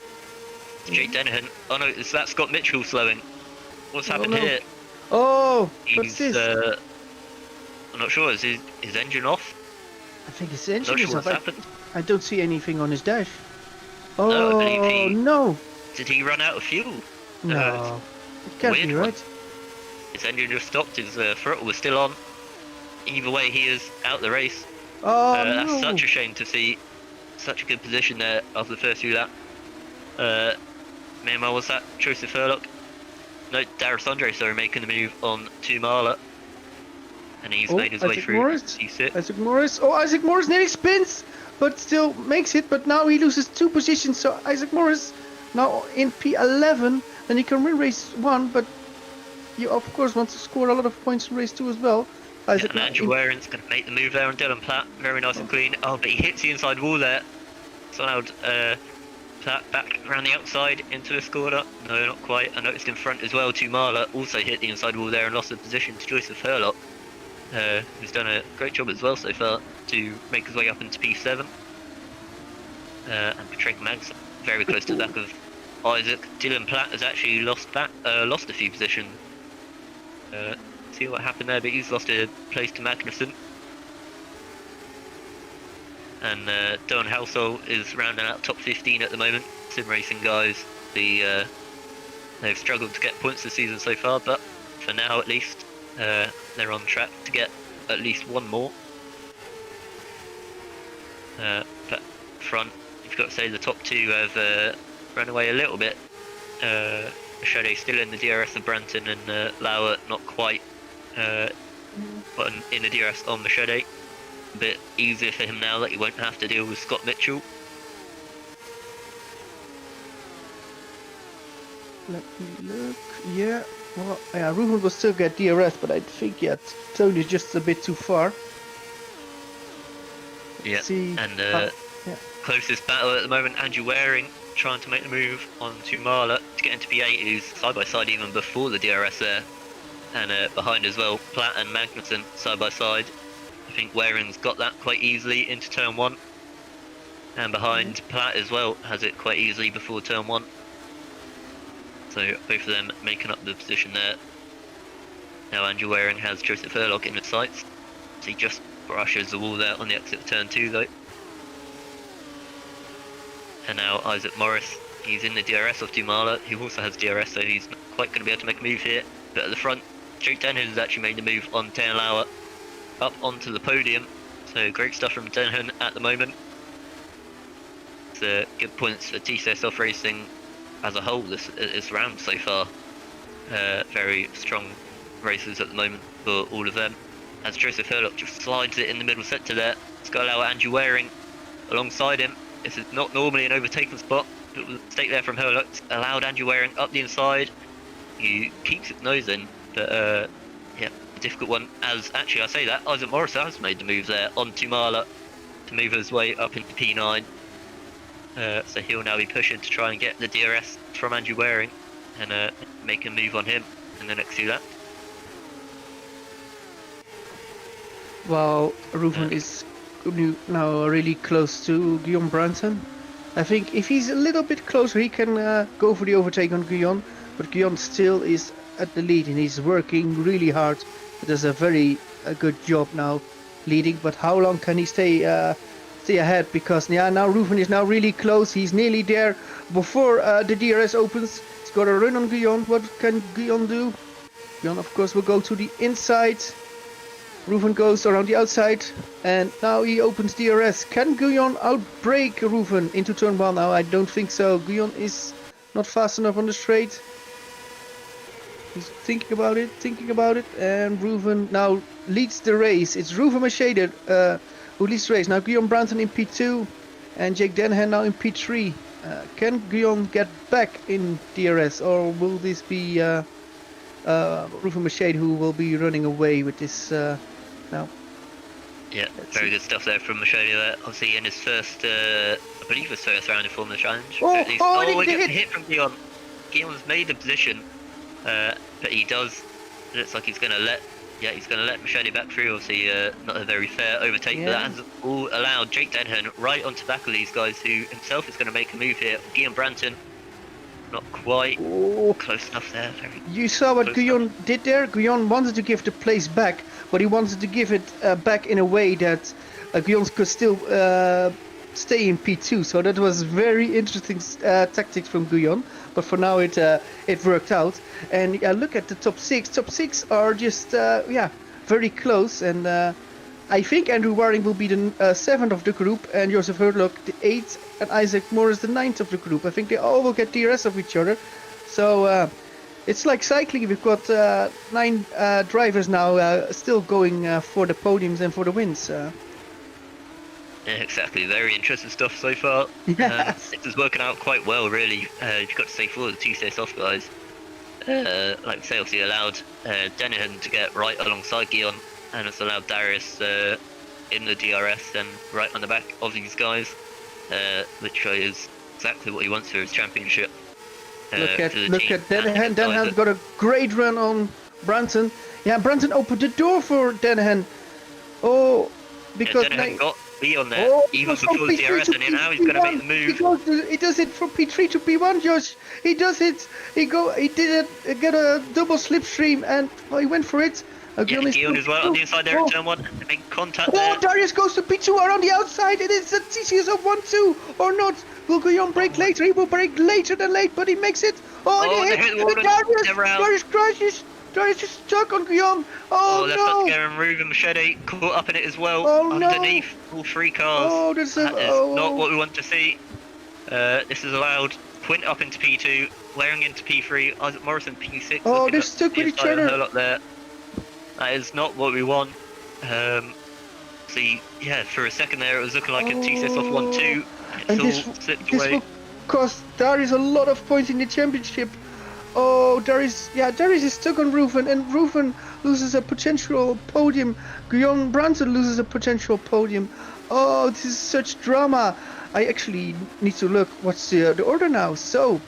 Jake Dennehan. Oh no, is that Scott Mitchell slowing? What's happened here? Oh, what's this? I'm not sure, is his engine off? I think his engine Not is sure off. what's happened. I don't see anything on his dash. No, I Oh, believe no. Did he run out of fuel? No. It can't weird be one. right. His engine just stopped, his throttle was still on. Either way, he is out the race. Oh, That's no. such a shame to see such a good position there after the first few laps. Meanwhile, was that Joseph Furlock? No, Darius Andre, sorry, making the move on Tumala. And he's made his way Isaac through. Morris. P6. Isaac Morris. Oh, Isaac Morris nearly spins, but still makes it. But now he loses 2 positions. So Isaac Morris now in P11. Then he can win race 1, but you of course want to score a lot of points in race 2 as well. Isaac And Andrew Waring's going to make the move there on Dylan Platt. Very nice and clean. Oh, but he hits the inside wall there. So now Platt back around the outside into the corner. No, not quite. I noticed in front as well, Tumala also hit the inside wall there and lost the position to Joseph Herlock, who's done a great job as well so far to make his way up into P7. And Patrick Mags very close to the back of Isaac. Dylan Platt has actually lost a few positions. See what happened there, but he's lost a place to Magnussen. And Don Halsall is rounding out top 15 at the moment. Sim racing guys, they've struggled to get points this season so far, but for now at least, they're on track to get at least one more. But front, you've got to say the top 2 have run away a little bit. Machete still in the DRS of Branton, and Lauer not quite, but in the DRS on Machete. A bit easier for him now that he won't have to deal with Scott Mitchell. Let me look. Yeah. Well, yeah, Ruben will still get DRS, but I think Tony's just a bit too far. Yeah. See, And closest battle at the moment, Andrew Waring trying to make the move on Tumala to get into P8, who's side by side even before the DRS there. And behind as well, Platt and Magnussen side by side. I think Waring's got that quite easily into turn 1. And behind Platt as well has it quite easily before turn 1. So both of them making up the position there. Now Andrew Waring has Joseph Herlock in his sights. So he just brushes the wall there on the exit of turn 2 though. And now Isaac Morris, he's in the DRS of Tumala, who also has DRS, so he's not quite going to be able to make a move here. But at the front, Jake Dennehan has actually made the move on Tayan Lauer up onto the podium. So great stuff from Dennehan at the moment. It's good points for TCS Off Racing as a whole this round so far. Very strong races at the moment for all of them. As Joseph Herlock just slides it in the middle sector there. It's got to allow Andrew Waring alongside him. This is not normally an overtaken spot. It was a mistake there from Herlock. It's allowed Andrew Waring up the inside. He keeps his nose in, but yeah, a difficult one. As actually I say that, Isaac Morris has made the move there on Tumala to move his way up into P9. So he'll now be pushing to try and get the DRS from Andrew Waring and make a move on him in the next 2 laps. Well, Ruben is now really close to Guillaume Branton. I think if he's a little bit closer, he can go for the overtake on Guillaume. But Guillaume still is at the lead, and he's working really hard. He does a very good job now leading. But how long can he stay ahead? Because now Ruben is now really close. He's nearly there before the DRS opens. He's got a run on Guillaume. What can Guillaume do? Guillaume, of course, will go to the inside. Ruven goes around the outside, and now he opens DRS. Can Guyon outbrake Ruven into turn 1 now? I don't think so. Guyon is not fast enough on the straight. He's thinking about it, and Ruven now leads the race. It's Ruven Machete who leads the race. Now Guyon Branton in P2, and Jake Dennehan now in P3. Can Guyon get back in DRS, or will this be Ruven Machete who will be running away with this now? Yeah, very good stuff there from Machete there. Obviously in his first, I believe his first round in Formula Challenge. Oh, we get the hit from Guyon. Guyon's made the position, but he does. Looks like he's going to let. Yeah, he's going to let Machete back through. Obviously, not a very fair overtake, but that has all allowed Jake Dennehan right onto back of these guys, who himself is going to make a move here. Guyon Branton, not quite close enough there. You saw what Guyon did there? Guyon wanted to give the place back, but he wanted to give it back in a way that Guyon could still stay in P2. So that was very interesting tactics from Guyon. But for now it worked out. And look at the top 6. Top 6 are just very close. And I think Andrew Waring will be the 7th of the group, and Joseph Hurlock the 8th, and Isaac Morris the 9th of the group. I think they all will get DRS of each other. So it's like cycling. We've got 9 drivers now still going for the podiums and for the wins. Yeah, exactly. Very interesting stuff so far. Yes. It is working out quite well, really. You've got to say for the 2 stays off guys. Like I say, obviously allowed Dennehan to get right alongside Guyon, and it's allowed Darius in the DRS and right on the back of these guys, which shows exactly what he wants for his championship. Look at Dennehan. Dennehan's got a great run on Branton. Yeah, Branton opened the door for Dennehan. Oh, because Dennehan got on there, even before the DRS, and now he's going to make the move. He does it from P3 to P1, Josh. He does it. He did it. Get a double slipstream, and he went for it. Guyon as well on the inside there in turn 1. They make contact there. Darius goes to P2 around the outside. It is a TCS of 1-2 or not. Will Guyon break later? He will break later than late, but he makes it. They hit the wall. Darius crashes. Darius is stuck on Guyon. That's not scaring Ruven Machete caught up in it as well. Underneath all 3 cars. That is not what we want to see. This is allowed Quint up into P2, Waring into P3, Isaac Morrison P6. They're stuck with each other. There. That is not what we want. See, for a second there it was looking like a TCS off 1-2. And this will cost Darius a lot of points in the championship. Darius is stuck on Ruven, and Ruven loses a potential podium. Guyon Branton loses a potential podium. This is such drama. I actually need to look what's the order now. So,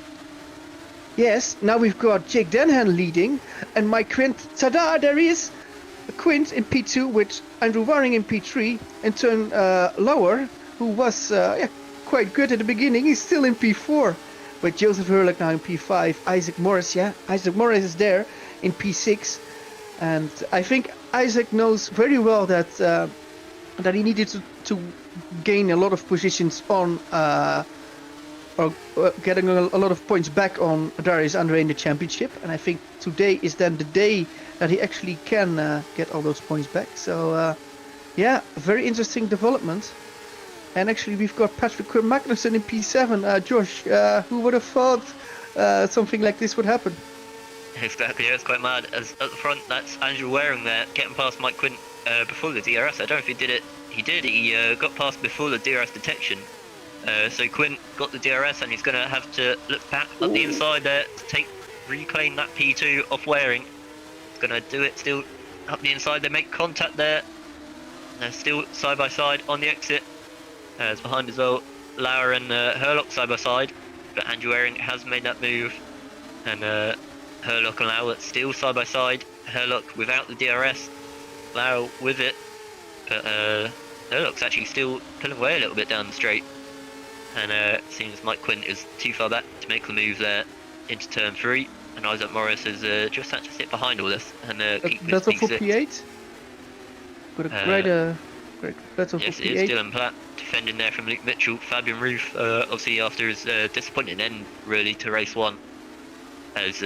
yes, now we've got Jake Dennehan leading, and my Quint, tada, there he is. Quint in P2 with Andrew Waring in P3, and turn lower, who was quite good at the beginning. He's still in P4. With Joseph Hurlock now in P5, Isaac Morris is there in P6, and I think Isaac knows very well that he needed to gain a lot of positions on or getting a lot of points back on Darius Andre in the championship, and I think today is then the day that he actually can get all those points back. So very interesting development. And actually, we've got Patrick Magnussen in P7. Josh, who would have thought something like this would happen? Exactly, it's quite mad. As at the front, that's Andrew Waring there, getting past Mike Quint before the DRS. I don't know if he did it. He did. He got past before the DRS detection. So Quint got the DRS, and he's going to have to look back up the inside there to reclaim that P2 off Waring. He's going to do it still up the inside. They make contact there. They're still side by side on the exit. It's behind as well, Lauer and Hurlock side by side, but Andrew Waring has made that move, and Hurlock and Lauer still side by side. Hurlock without the DRS, Lauer with it, but Hurlock's actually still pulling away a little bit down the straight, and it seems Mike Quint is too far back to make the move there into turn 3, and Isaac Morris has just had to sit behind all this and keep his P6. For P8? Got a great battle for P8. Yes, it is Dylan Platt defending there from Luke Mitchell. Fabian Roof, obviously after his disappointing end really to race 1, has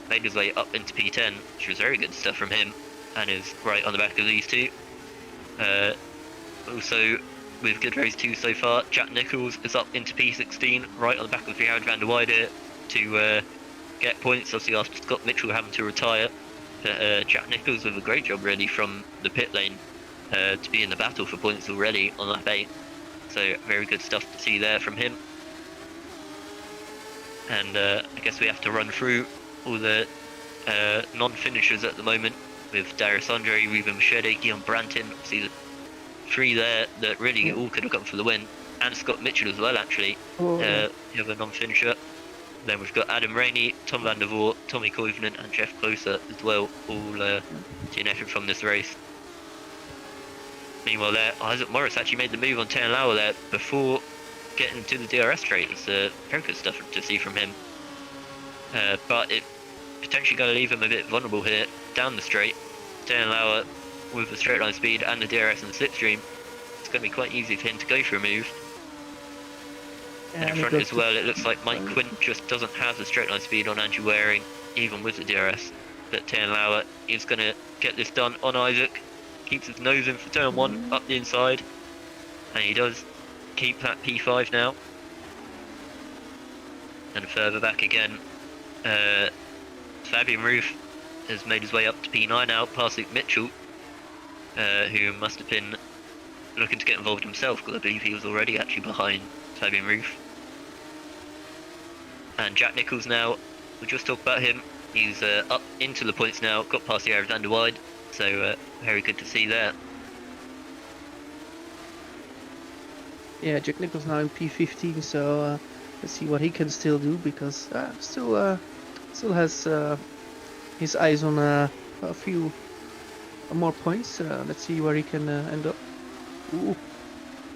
made his way up into P10, which was very good stuff from him. and is right on the back of these two. Also, with good race 2 so far, Jack Nichols is up into P16, right on the back of Gerard van der Weide to get points, obviously after Scott Mitchell having to retire. But Jack Nichols with a great job really from the pit lane to be in the battle for points already on lap 8. So very good stuff to see there from him. And I guess we have to run through all the non-finishers at the moment with Darius Andre, Ruben Machete, Guillaume Brantin. See the 3 there that really all could have gone for the win, and Scott Mitchell as well actually. The other non-finisher. Then we've got Adam Rainey, Tom van der Voort, Tommy Koivunen and Jeff Closer as well, all DNFing from this race. Meanwhile there, Isaac Morris actually made the move on Taylor Lauer there before getting to the DRS straight. It's very good stuff to see from him. But it potentially going to leave him a bit vulnerable here down the straight. Taylor Lauer with the straight line speed and the DRS and the slipstream, it's going to be quite easy for him to go for a move. And in front as well, it looks like Mike Quinn just doesn't have the straight line speed on Andrew Waring, even with the DRS. But Taylor Lauer is going to get this done on Isaac. Keeps his nose in for turn 1 up the inside, and he does keep that P5 now. And further back again, Fabian Roof has made his way up to P9 now, past Luke Mitchell, who must have been looking to get involved himself, because I believe he was already actually behind Fabian Roof. And Jack Nichols now, we'll just talk about him. He's up into the points now, got past the area of Van der Weide, so very good to see there. Yeah, Jack Nichols now in P15, so let's see what he can still do, because still has his eyes on a few more points. Let's see where he can end up. Ooh.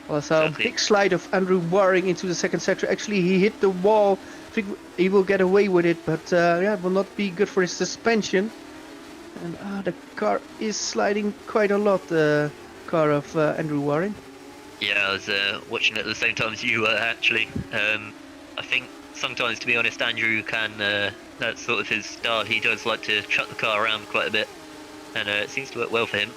Well, so a big slide of Andrew Waring into the second sector. Actually, he hit the wall. I think he will get away with it, but yeah, it will not be good for his suspension. And the car is sliding quite a lot, the car of Andrew Waring. Yeah, I was watching it at the same time as you were actually. I think sometimes, to be honest, Andrew can, that's sort of his style. He does like to chuck the car around quite a bit, and it seems to work well for him.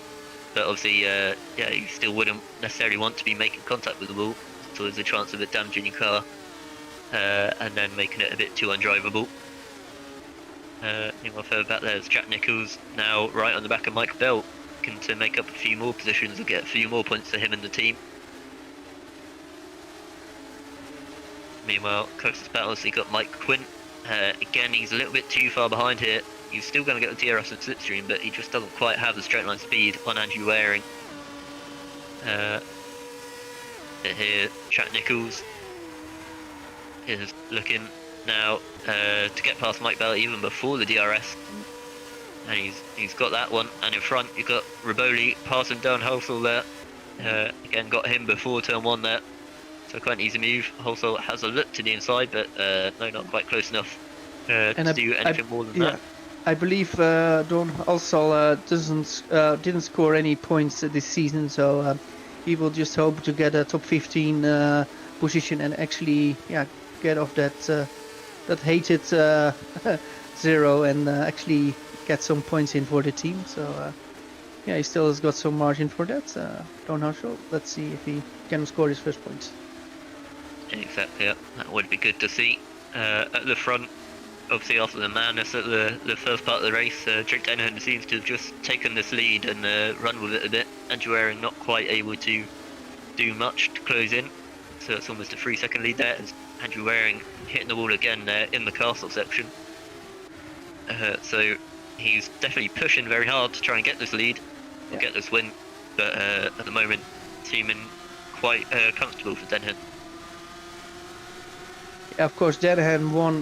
But obviously, yeah, you still wouldn't necessarily want to be making contact with the wall, so there's a chance of it damaging your car, and then making it a bit too undrivable. Meanwhile, further back there's Jack Nichols, now right on the back of Mike Bell, looking to make up a few more positions and get a few more points for him and the team. Meanwhile, closest battle, so you got Mike Quinn. Again, he's a little bit too far behind here. He's still going to get the DRS and slipstream, but he just doesn't quite have the straight line speed on Andrew Waring. Here, Jack Nichols is looking now to get past Mike Bell even before the DRS, and he's got that one. And in front, you've got Riboli passing down Hulsel there. Again, got him before turn 1 there, so quite an easy move. Hulsel has a look to the inside, but no, not quite close enough to do anything more than that. I believe Don also didn't score any points this season, so he will just hope to get a top 15 position and actually, yeah, get off that hated 0 and actually get some points in for the team. So yeah, he still has got some margin for that. Don Hassel. Let's see if he can score his first points. Exactly, yeah. That would be good to see. At the front, obviously after the madness at the first part of the race, Jake Dennehan seems to have just taken this lead and run with it a bit. Andrew Waring not quite able to do much to close in, so it's almost a 3-second lead there as Andrew Waring hitting the wall again in the castle section. So he's definitely pushing very hard to try and get this lead, get this win, but at the moment seeming quite comfortable for Dennehan. Yeah, of course, Dennehan won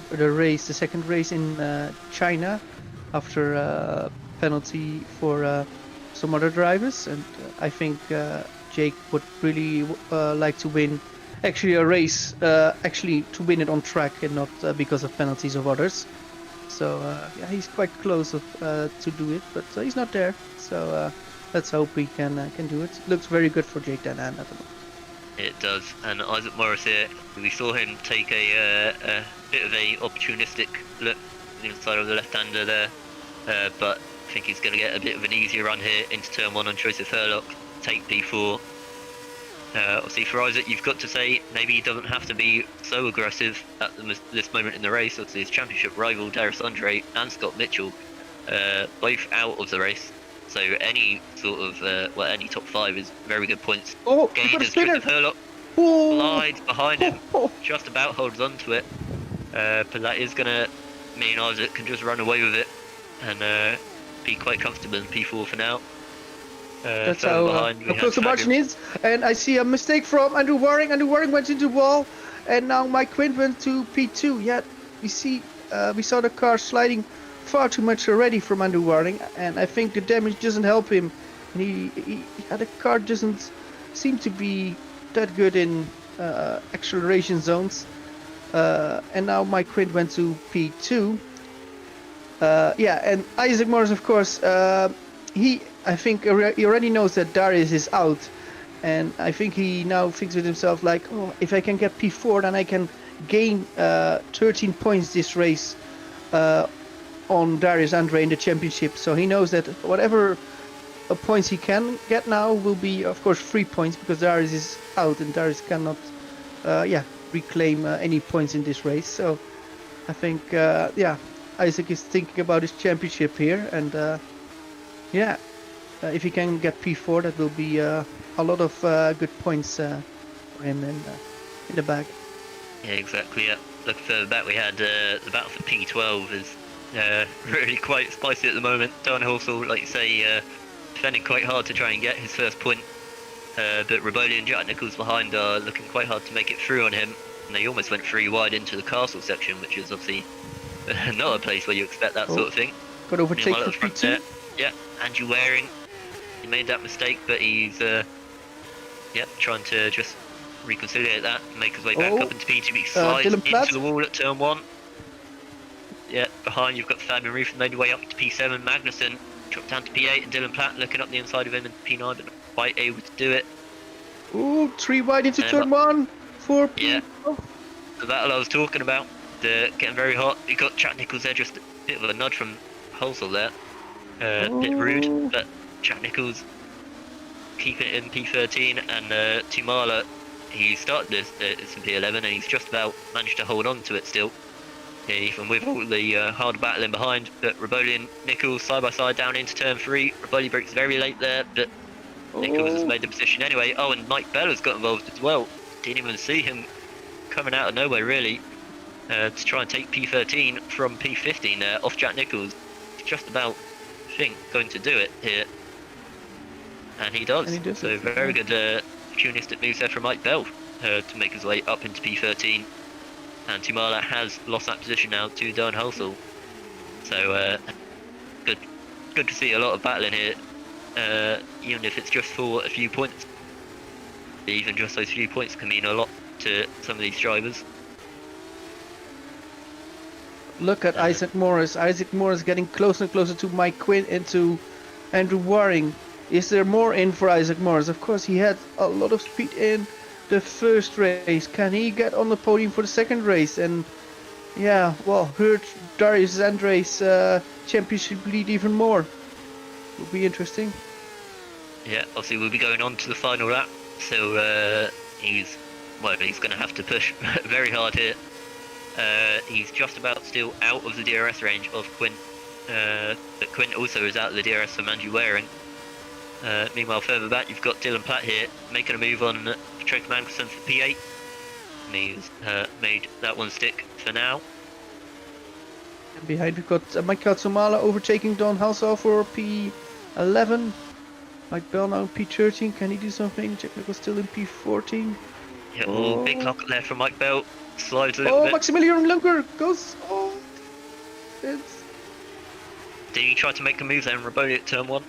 the second race in China after a penalty for some other drivers, and I think Jake would really like to win actually a race, actually to win it on track and not because of penalties of others. So yeah, he's quite close to do it, but he's not there. So let's hope he can do it. Looks very good for Jake Dennehan at the moment. It does, and Isaac Morris here, we saw him take a bit of a opportunistic look inside of the left-hander there, but I think he's going to get a bit of an easier run here into turn 1 on choice of Furlock, take P4. Obviously for Isaac, you've got to say maybe he doesn't have to be so aggressive at this moment in the race. Obviously his championship rival Darius Andre and Scott Mitchell, both out of the race. So any sort of, any top 5 is very good points. Oh, Gained as spinner. Joseph Herlock slides behind him, just about holds on to it. But that is going to mean Isaac can just run away with it and be quite comfortable in P4 for now. That's how close the margin is. And I see a mistake from Andrew Waring. Andrew Waring went into the wall, and now Mike Quint went to P2. Yeah, we saw the car sliding far too much already from Andrew Waring, and I think the damage doesn't help him. And the car doesn't seem to be that good in acceleration zones. And now Mike Quint went to P2. And Isaac Morris, of course, I think he already knows that Darius is out, and I think he now thinks with himself like, oh, if I can get P4, then I can gain 13 points this race on Darius Andre in the championship. So he knows that whatever points he can get now will be, of course, 3 points, because Darius is out and Darius cannot reclaim any points in this race. So I think Isaac is thinking about his championship here, and if he can get P4, that will be a lot of good points for him in the bag. Yeah, exactly. Yeah. Looking further back, we had the battle for P12 is really quite spicy at the moment. Downard also, like you say, defending quite hard to try and get his first point. But Reboli and Jack Nichols behind are looking quite hard to make it through on him. And they almost went 3 wide into the castle section, which is obviously not a place where you expect that sort of thing. Got overtaken for P2. Yeah, Andrew Waring. He made that mistake, but he's trying to just reconciliate that and make his way back up into P2. He slides into the wall at turn 1. Yeah, behind you've got Fabian Reef, made his way up to P7. Magnussen dropped down to P8, and Dylan Platt looking up the inside of him in P9, but not quite able to do it. Ooh, 3 wide into turn 1 for P. Yeah, the battle I was talking about, getting very hot. You got Jack Nichols there, just a bit of a nudge from Holsall there. A bit rude, but Jack Nichols keeping it in P13, and Tumala, he started this in P11 and he's just about managed to hold on to it still, even with all the hard battling behind. But Reboli and Nichols side by side down into turn 3. Reboli breaks very late there, but Nichols has made the position anyway. Oh, and Mike Bella's got involved as well. Didn't even see him coming out of nowhere really, to try and take P13 from P15 there off Jack Nichols. He's just about, I think, going to do it here. And he does. So very good opportunistic moves there from Mike Bell to make his way up into P13. And Tumala has lost that position now to Don Hulsell. So good to see a lot of battling here, even if it's just for a few points. Even just those few points can mean a lot to some of these drivers. Look at Isaac Morris. Isaac Morris getting closer and closer to Mike Quinn and to Andrew Waring. Is there more in for Isaac Morris? Of course, he had a lot of speed in the first race. Can he get on the podium for the second race? And hurt Darius Andre's championship lead even more. Will be interesting. Yeah, obviously we'll be going on to the final lap. So he's going to have to push very hard here. He's just about still out of the DRS range of Quint, but Quint also is out of the DRS from Andrew Waring. Meanwhile, further back, you've got Dylan Platt here making a move on Patrick Magnussen for P8. And he's made that one stick for now. And behind, we've got Michael Somala overtaking Don Halsall for P11. Mike Bell now in P13. Can he do something? Jack Nichols still in P14. Yeah, big knock there from Mike Bell. Slides a little bit. Maximilian Lunker goes. Did he try to make a move there and Reboli at turn 1?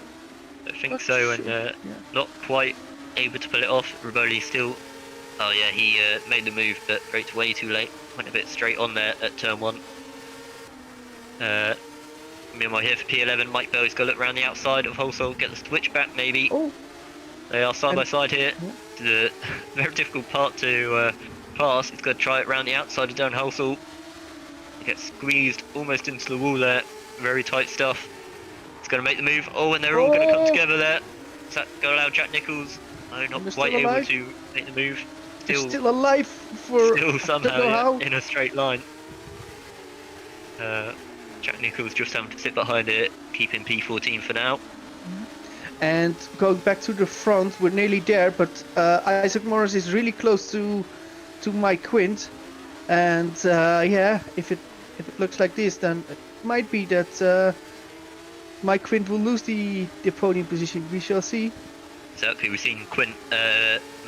I think so, and not quite able to pull it off. Reboli still. Oh yeah, he made the move, but braked way too late. Went a bit straight on there at turn 1. Meanwhile, here for P11, Mike Bell is going to look around the outside of Holsall, get the switch back maybe. They are side by side here. The very difficult part to pass. He's going to try it around the outside of Don Holsall. He gets squeezed almost into the wall there. Very tight stuff. It's going to make the move. Oh, and they're all going to come together there. Is that going to allow Jack Nicholls? No, not quite able to make the move. Still alive for still somehow in a straight line. Jack Nicholls just having to sit behind it, keeping P14 for now. And going back to the front, we're nearly there, but Isaac Morris is really close to Mike Quint. And yeah, if it looks like this, then it might be that Mike Quint will lose the podium position. We shall see. Exactly, we've seen Quint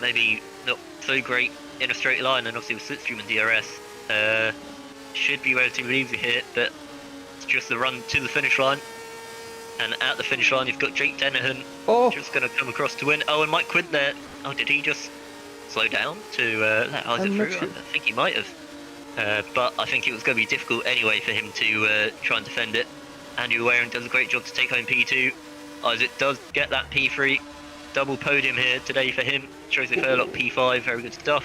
maybe not so great in a straight line, and obviously with Slipstream and DRS should be relatively easy here, but it's just the run to the finish line. And at the finish line, you've got Jake Dennehan just going to come across to win. Oh, and Mike Quint there. Oh, did he just slow down to let Isaac through? Sure. I think he might have. But I think it was going to be difficult anyway for him to try and defend it. Andrew Waring does a great job to take home P2. Isaac does get that P3. Double podium here today for him. Joseph Hurlock P5, very good stuff.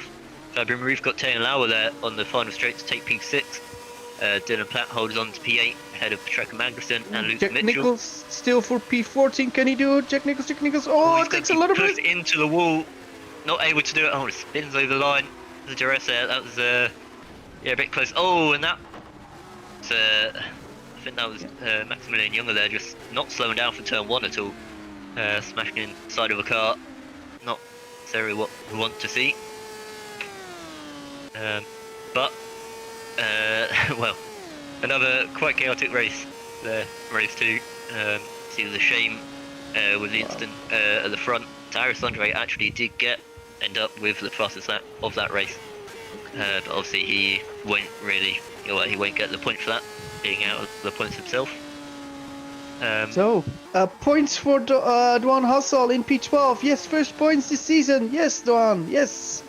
Fabian Ruth got Taylor Lauer there on the final straight to take P6. Dylan Platt holds on to P8 ahead of Patrick Magnussen and Luke Jack Mitchell. Nicholls still for P14. Can he do it? Jack Nicholls. Oh, it takes a lot of pushed into the wall. Not able to do it. Oh, it spins over the line. The duress there. That was yeah, a bit close. Oh, and that. I think that was Maximilian Younger there, just not slowing down for turn 1 at all. Smashing inside of a car. Not necessarily what we want to see. But well, another quite chaotic race there, race 2. See the shame with the instant at the front. Darius Andre actually did end up with the fastest lap of that race, but obviously he won't really, he won't get the point for that, being out of the points himself. So points for Duan Hassel in P12. Yes, first points this season. Yes, Duan. Yes.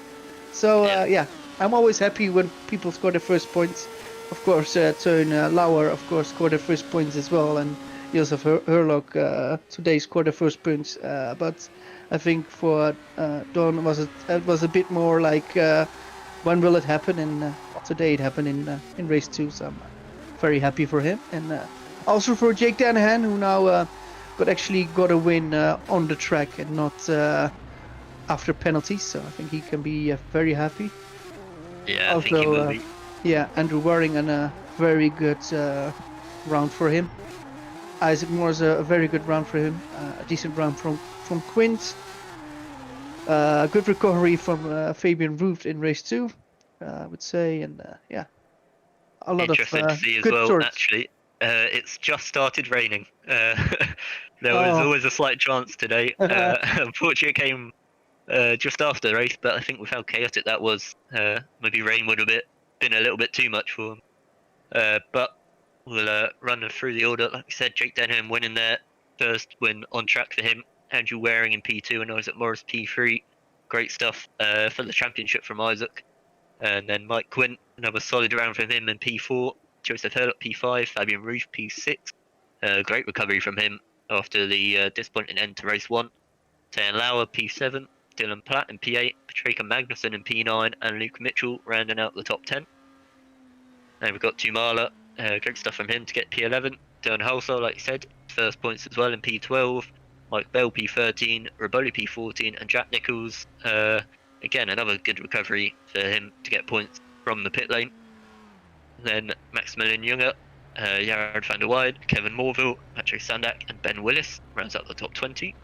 So yeah, I'm always happy when people score their first points. Of course, Teun Lauer, of course, scored their first points as well, and Josef Hurlock today scored the first points. But I think for Don it was a bit more like when will it happen? And today it happened in race 2. So I'm very happy for him, and also for Jake Danahan, who now got a win on the track and not after penalties. So I think he can be very happy. Yeah, also, I think he will be. Yeah, Andrew Waring and a very good round for him. Isaac Moore's a very good round for him. A decent round from Quint. Good recovery from Fabian Ruth in race 2, I would say, and yeah, a lot interesting of to see as good well. sorts. Actually, it's just started raining. There was always a slight chance today. Unfortunately, it came just after the race, but I think with how chaotic that was, maybe rain would have been a little bit too much for him. But we'll run through the order. Like we said, Jake Denham winning their first win on track for him. Andrew Waring in P2 and Isaac Morris P3. Great stuff for the championship from Isaac. And then Mike Quint, another solid round from him in P4. Joseph Hurlock P5. Fabian Ruth P6. Great recovery from him after the disappointing end to race 1. Taylor Lauer P7. Dylan Platt in P8. Patrick Magnussen in P9. And Luke Mitchell rounding out the top 10. And we've got Tumala. Great stuff from him to get P11. Dylan Halsall, like you said, first points as well in P12. Mike Bell P13, Raboli P14, and Jack Nicholls, again, another good recovery for him to get points from the pit lane. Then Maximilian Younger, Jared van der Weide, Kevin Morville, Patrick Sandak, and Ben Willis rounds out the top 20.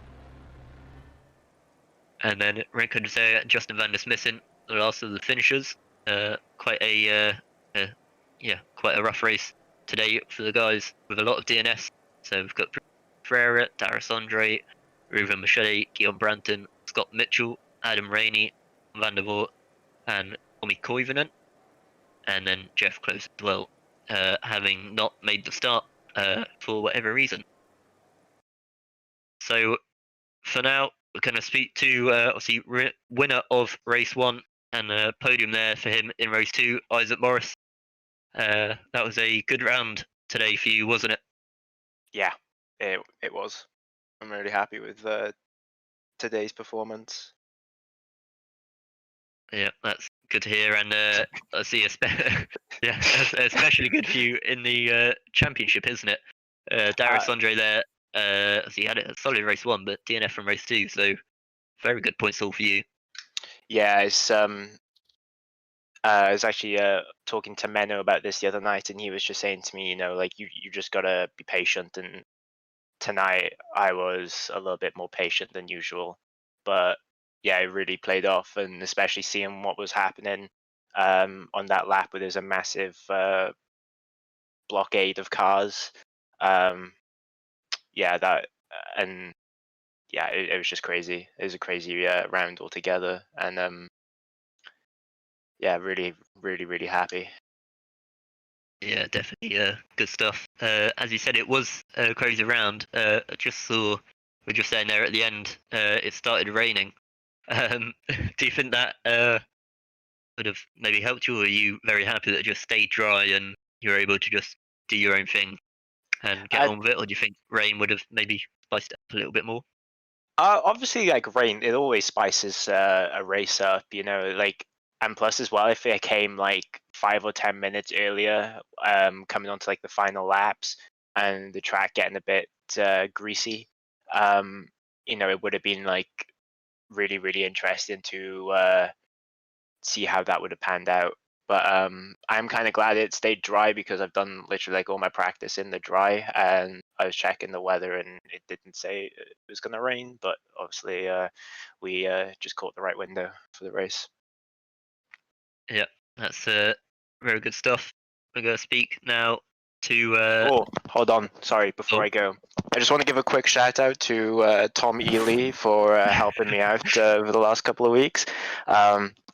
And then Renko Desea and Justin van der Smissen, the last of the finishers. Quite a rough race today for the guys with a lot of DNS. So we've got Ferreira, Darius Andre, Ruben Machete, Guillaume Branton, Scott Mitchell, Adam Rainey, Van der Voort, and Tommy Koivunen. And then Jeff Close as well, having not made the start for whatever reason. So for now, we're going to speak to obviously winner of race 1 and podium there for him in race 2, Isaac Morris. That was a good round today for you, wasn't it? Yeah, it was. I'm really happy with today's performance. Yeah, that's good to hear, and I see especially good for you in the championship, isn't it? Darius Andre there So you had a solid race 1, but DNF from race 2. So very good points all for you. Yeah, it's I was actually talking to Menno about this the other night, and he was just saying to me, like you just gotta be patient. And tonight I was a little bit more patient than usual, but yeah, it really played off, and especially seeing what was happening on that lap where there's a massive blockade of cars. Yeah, and yeah, it was just crazy. It was a crazy round altogether, and yeah, really, really, really happy. Yeah, definitely good stuff. As you said, it was a crazy round. I just saw, we're just saying there at the end, it started raining. Do you think that would have maybe helped you, or are you very happy that it just stayed dry and you were able to just do your own thing and get I, on with it, or do you think rain would have maybe spiced it up a little bit more? Obviously, like rain, it always spices a race up, like, and plus as well, if it came like 5 or 10 minutes earlier, coming onto like the final laps and the track getting a bit greasy, it would have been like really, really interesting to see how that would have panned out. But I'm kind of glad it stayed dry because I've done literally like all my practice in the dry, and I was checking the weather and it didn't say it was going to rain. But obviously, we just caught the right window for the race. Yeah, that's very good stuff. We're going to speak now to. Oh, hold on. Sorry, before I go, I just want to give a quick shout out to Tom Ely for helping me out over the last couple of weeks.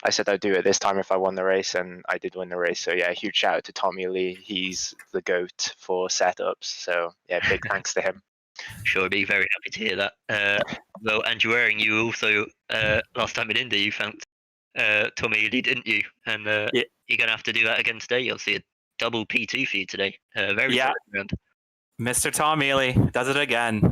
I said I'd do it this time if I won the race, and I did win the race. So yeah, huge shout out to Tom Ely. He's the GOAT for setups. So yeah, big thanks to him. Sure, I'd be very happy to hear that. Well, Andrew Waring, you also last time in Indy, you thanked Tommy Ely, didn't you? And Yeah. you're gonna have to do that again today. You'll see a double P2 for you today. Very Yeah. solid round. Mr. Tom Ely does it again.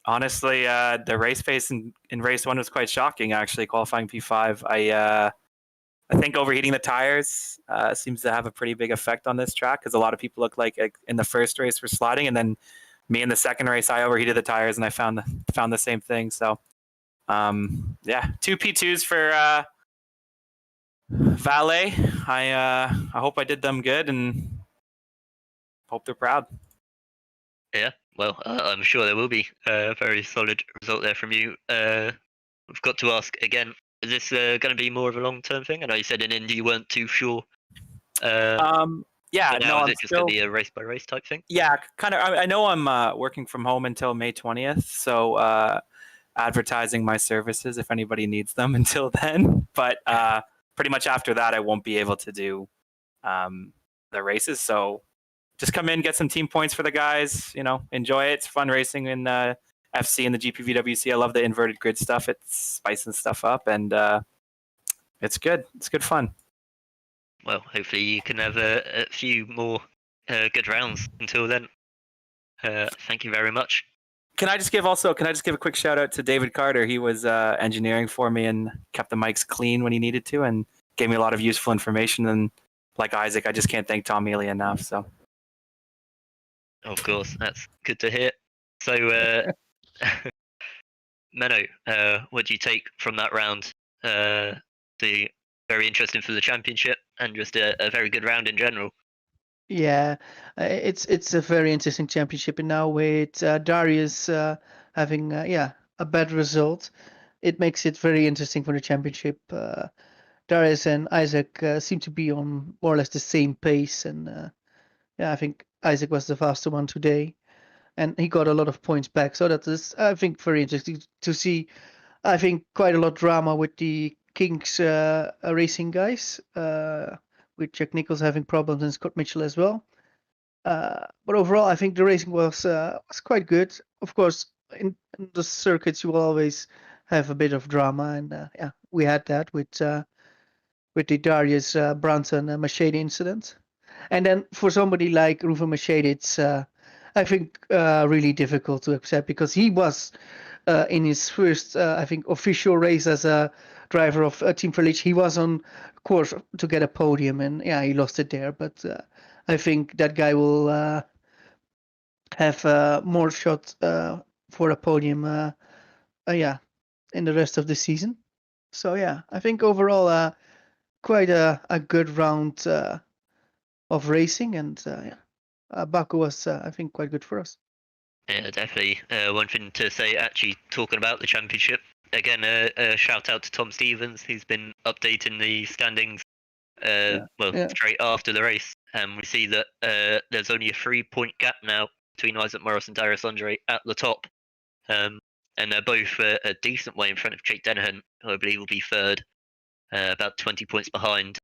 Honestly, the race pace in race 1 was quite shocking. Actually, qualifying P5, I think overheating the tires seems to have a pretty big effect on this track because a lot of people look like in the first race were sliding, and then me in the second race I overheated the tires and I found the same thing. So yeah, 2 P2s for Valet. I hope I did them good and hope they're proud. Yeah, well, I'm sure there will be a very solid result there from you. We've got to ask again, is this going to be more of a long-term thing? I know you said in Indy you weren't too sure. Yeah, but now is it just going to be a race-by-race type thing? Yeah, kind of. I know I'm working from home until May 20th, so advertising my services if anybody needs them until then. But pretty much after that, I won't be able to do the races. So just come in, get some team points for the guys. Enjoy it. It's fun racing in FC and the GPVWC. I love the inverted grid stuff. It's spicing stuff up, and it's good. It's good fun. Well, hopefully you can have a few more good rounds until then. Thank you very much. Can I just give a quick shout out to David Carter? He was engineering for me and kept the mics clean when he needed to and gave me a lot of useful information. And like Isaac, I just can't thank Tom Ely enough. So, of course, that's good to hear. So, Menno, what do you take from that round? Very interesting for the championship and just a very good round in general. Yeah, it's a very interesting championship, and now with Darius having a bad result, it makes it very interesting for the championship. Darius and Isaac seem to be on more or less the same pace, and I think Isaac was the faster one today, and he got a lot of points back. So that is, I think, very interesting to see. I think quite a lot of drama with the Kings racing guys. With Jack Nicholls having problems and Scott Mitchell as well. But overall, I think the racing was quite good. Of course, in the circuits, you will always have a bit of drama, and we had that with the Darius Brunson Machete incident. And then for somebody like Ruven Machete, it's I think really difficult to accept because he was in his first, I think, official race as a driver of Team Frelik. He was on course to get a podium, and he lost it there. But I think that guy will have more shot for a podium. In the rest of the season. So yeah, I think overall quite a good round of racing, and Baku was I think quite good for us. Yeah, definitely. One thing to say, actually, talking about the championship, again, a shout out to Tom Stevens, who's been updating the standings straight after the race. And we see that there's only a 3-point gap now between Isaac Morris and Darius Andre at the top. And they're both a decent way in front of Jake Dennehan, who I believe will be third, about 20 points behind.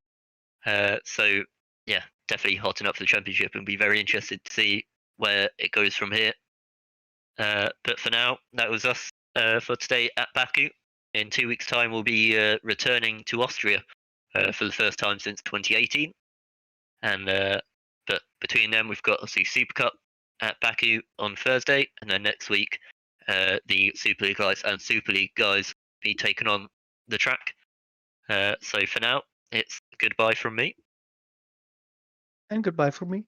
So, yeah, definitely hotting up for the championship, and be very interested to see where it goes from here. But for now, that was us for today at Baku. In 2 weeks' time, we'll be returning to Austria for the first time since 2018. And but between them, we've got obviously Super Cup at Baku on Thursday, and then next week, the Super League guys and Super League guys be taken on the track. So for now, it's goodbye from me. And goodbye from me.